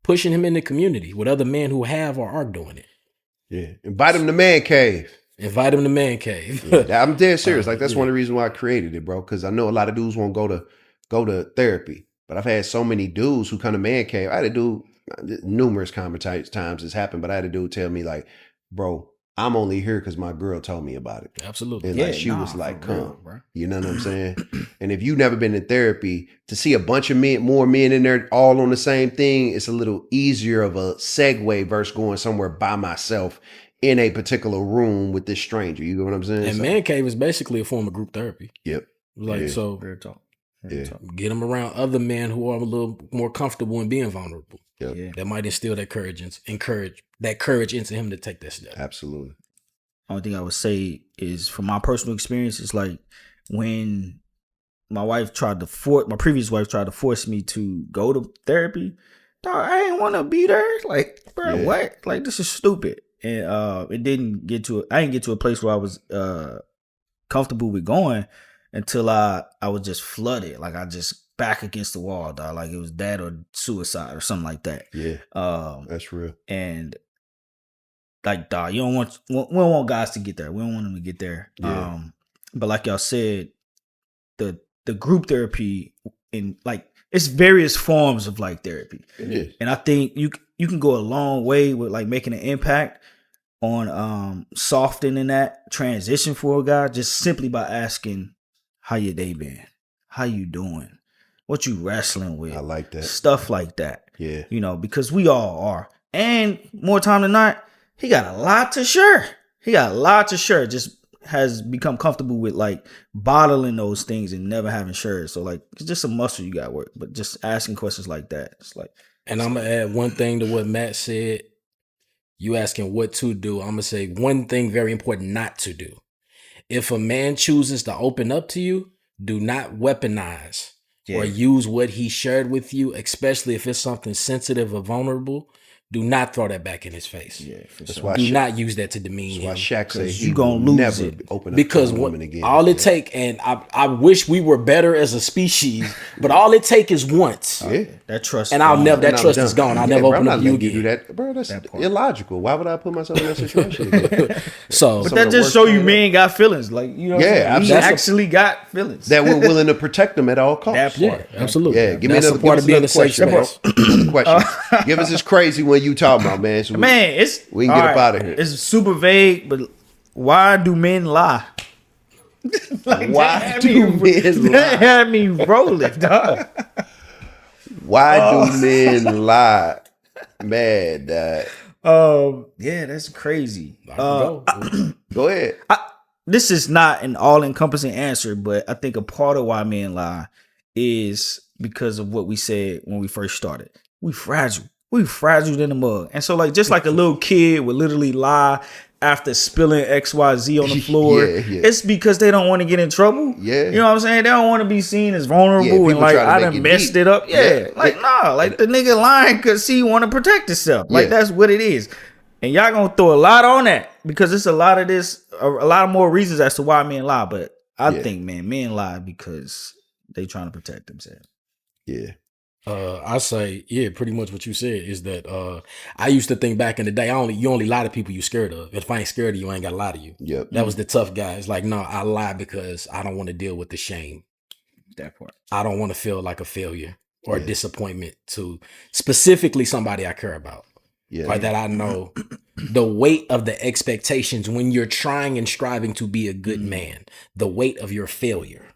pushing him in the community with other men who have or are doing it. Yeah. Invite him to Man Cave. Invite him to Man Cave. Yeah, I'm dead serious. Like, that's one of the reasons why I created it, bro. Because I know a lot of dudes won't go to therapy. But I've had so many dudes who come to Man Cave. I had a dude, numerous times it's happened, but I had a dude tell me like, bro, I'm only here because my girl told me about it. Absolutely. And like, she was like, come. You know what I'm saying? And if you've never been in therapy, to see a bunch of more men in there all on the same thing, it's a little easier of a segue versus going somewhere by myself in a particular room with this stranger. You know what I'm saying? And Man Cave is basically a form of group therapy. Yep. Like, so Real talk. Get them around other men who are a little more comfortable in being vulnerable. Yep. Yeah. That might instill that courage into him to take that step. Absolutely. Only thing I would say is, from my personal experience, it's like when my previous wife tried to force me to go to therapy, dog, I ain't want to be there. Like, bro, what? Like, this is stupid. And I didn't get to a place where I was comfortable with going until I was just flooded. Like, I just back against the wall, dog. Like, it was that or suicide or something like that. Yeah. That's real. And like, dog, we don't want guys to get there. We don't want them to get there. Yeah. But like y'all said, the group therapy, and like, it's various forms of like therapy. It is. And I think you can go a long way with like making an impact on softening that transition for a guy, just simply by asking, how your day been? How you doing? What you wrestling with? I like that. Stuff like that. Yeah. You know, because we all are. And more time than not, he got a lot to share. Just has become comfortable with like bottling those things and never having shared. So like, it's just a muscle you got to work. But just asking questions like that, it's like. And I'm gonna add one thing to what Matt said. You asking what to do. I'm gonna say one thing very important not to do. If a man chooses to open up to you, do not weaponize or use what he shared with you, especially if it's something sensitive or vulnerable. Do not throw that back in his face. Yeah, for That's sure. why Do not use that to demean him. That's why Shaq said you gonna lose never it. open up Because to a woman again. all it take, and I wish we were better as a species, but all it take is once. Yeah. That trust. And I'll never, that And I'm trust done. is gone. I'll Yeah, never bro, open I'm up not you letting again. do that. Bro, that's That part. illogical. Why would I put myself in that situation again? So, But Some that of the just worst show you thing men got feelings. Like, you know what Yeah, I'm saying? He absolutely. actually got feelings. That we're willing to protect them at all costs. That part. yeah, absolutely. Yeah, give me That's another, a part of give being us a another safe question, space. bro. Another question. Give us this crazy one you talking about, man. So Man, it's we can get all up out of here. It's super vague, but why do men lie? Like, Why that do had me- men lie? That had me rolling, dog. Why do men lie? Man, Yeah, that's crazy. Go. go ahead. This is not an all-encompassing answer, but I think a part of why men lie is because of what we said when we first started. We fragile. We fragile than a mug. And so, like, just like a little kid would literally lie after spilling XYZ on the floor, it's because they don't want to get in trouble. Yeah. You know what I'm saying? They don't want to be seen as vulnerable people and like, try to I make done it messed deep. it up. Yeah. Yeah. Like, nah, like the nigga lying because he want to protect himself. Like, Yeah. that's what it is. And y'all gonna throw a lot on that because it's a lot of this, a lot of more reasons as to why men lie. But I think, man, men lie because they trying to protect themselves. Yeah. I say, yeah, pretty much what you said is that I used to think back in the day, you only lie to people you scared of. If I ain't scared of you, I ain't got to lie to you. Yep. That was the tough guy. It's like, no, I lie because I don't want to deal with the shame. That part. I don't want to feel like a failure or a disappointment to specifically somebody I care about. Yeah. Or that I know the weight of the expectations when you're trying and striving to be a good man, the weight of your failure.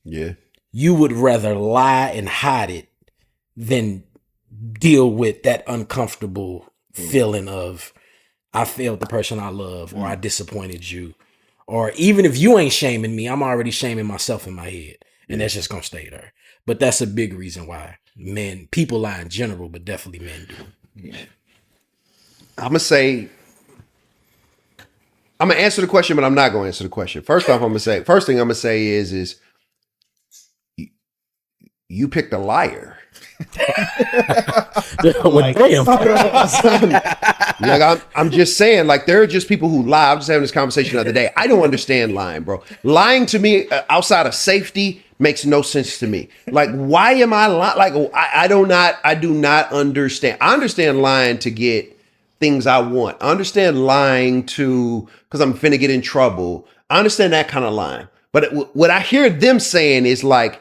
Yeah. You would rather lie and hide it than deal with that uncomfortable feeling of I failed the person I love or I disappointed you. Or even if you ain't shaming me, I'm already shaming myself in my head. And that's just gonna stay there. But that's a big reason why people lie in general, but definitely men do. Yeah. I'm gonna answer the question, but I'm not gonna answer the question. First thing I'm gonna say is you picked a liar. I'm just saying, like, there are just people who lie. I was just having this conversation the other day. I don't understand lying, bro. Lying to me outside of safety makes no sense to me. Like, why am I lying? Like, I do not understand. I understand lying to get things I want. I understand lying because I'm finna get in trouble. I understand that kind of lying. But what I hear them saying is like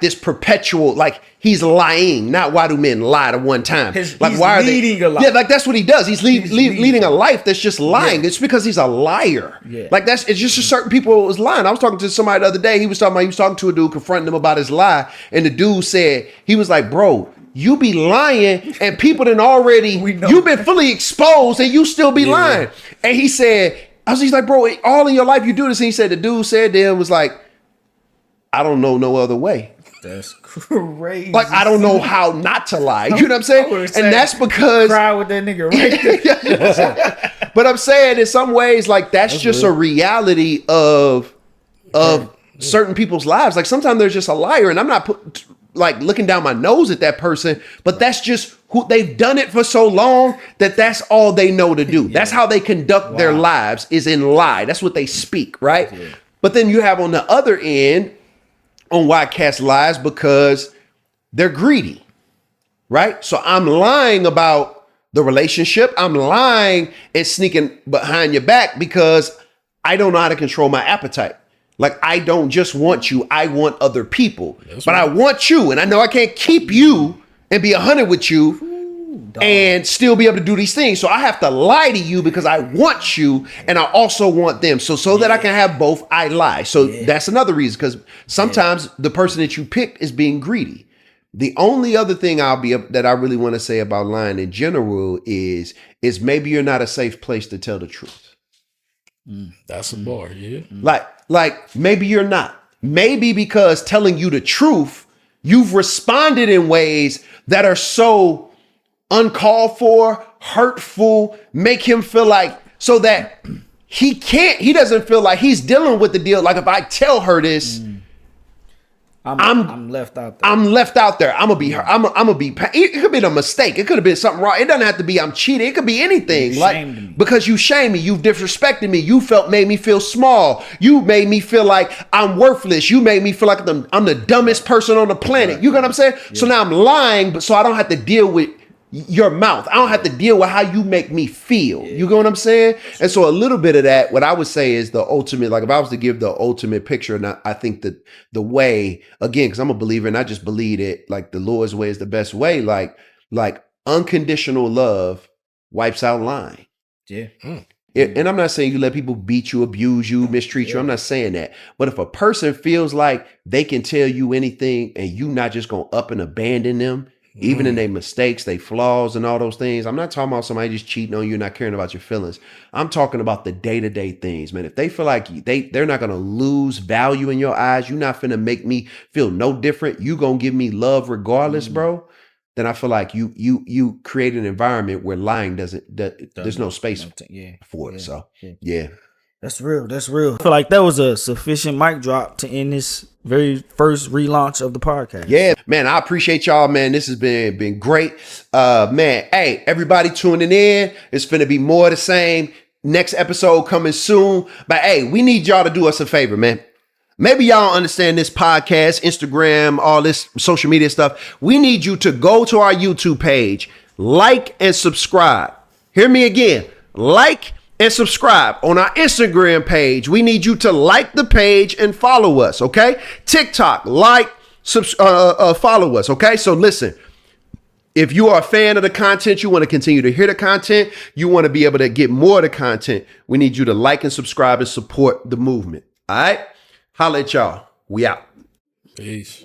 this perpetual, like he's lying. Not why do men lie to one time? Like why are they leading a life? Yeah, like that's what he does. He's leading a life that's just lying. Yeah. It's because he's a liar. Yeah. Like it's just certain people was lying. I was talking to somebody the other day. He was talking to a dude, confronting him about his lie, and the dude said, he was like, bro, you be lying, and people you've been fully exposed, and you still be lying. And he said, he's like, bro, all in your life you do this. And he said, the dude said to him was like, I don't know no other way. That's crazy. Like, I don't know how not to lie. You know what I'm saying? And that's because cry with that nigga right there. But I'm saying in some ways, like that's just real. A reality of certain people's lives. Like sometimes there's just a liar, and I'm not looking down my nose at that person, but that's just who they've done it for so long that's all they know to do. That's how they conduct their lives, is in lie. That's what they speak, right? Yeah. But then you have on the other end, on why cats lies, because they're greedy, right? So I'm lying about the relationship. I'm lying and sneaking behind your back because I don't know how to control my appetite. Like, I don't just want you, I want other people. But I want you, and I know I can't keep you and be 100 with you and still be able to do these things. So I have to lie to you because I want you and I also want them. So that I can have both, I lie. So that's another reason, because sometimes the person that you picked is being greedy. The only other thing that I really want to say about lying in general is maybe you're not a safe place to tell the truth. That's a bar, yeah. Like maybe you're not. Maybe because telling you the truth, you've responded in ways that are so uncalled for, hurtful, make him feel like, so that he doesn't feel like he's dealing with the deal. Like, if I tell her this, I'm left out there. I'm left out there. I'm gonna be her. I'm gonna be. It could be a mistake. It could have been something wrong. It doesn't have to be I'm cheating. It could be anything. Because you shamed me. You've disrespected me. You made me feel small. You made me feel like I'm worthless. You made me feel like I'm the dumbest person on the planet. You know what I'm saying? Yeah. So now I'm lying, but so I don't have to deal with your mouth. I don't have to deal with how you make me feel. You get what I'm saying? And so a little bit of that, what I would say is the ultimate, like if I was to give the ultimate picture, and I think that the way, again, because I'm a believer and I just believe it, like the Lord's way is the best way, like unconditional love wipes out lying. Yeah. And I'm not saying you let people beat you, abuse you, mistreat you. I'm not saying that. But if a person feels like they can tell you anything and you not just going to up and abandon them, even in their mistakes, their flaws and all those things. I'm not talking about somebody just cheating on you, not caring about your feelings. I'm talking about the day-to-day things, man. If they feel like they're not going to lose value in your eyes, you're not finna make me feel no different. You going to give me love regardless, bro. Then I feel like you create an environment where lying there's no space for it. So, yeah. That's real. That's real. I feel like that was a sufficient mic drop to end this very first relaunch of the podcast. Yeah, man, I appreciate y'all, man. This has been great. Man, hey, everybody tuning in. It's finna be more of the same. Next episode coming soon. But hey, we need y'all to do us a favor, man. Maybe y'all don't understand this podcast, Instagram, all this social media stuff. We need you to go to our YouTube page, like and subscribe. Hear me again. Like and subscribe. On our Instagram page, we need you to like the page and follow us, okay? TikTok, like, follow us, okay? So listen, if you are a fan of the content, you want to continue to hear the content, you want to be able to get more of the content, we need you to like and subscribe and support the movement, all right? Holla at y'all. We out. Peace.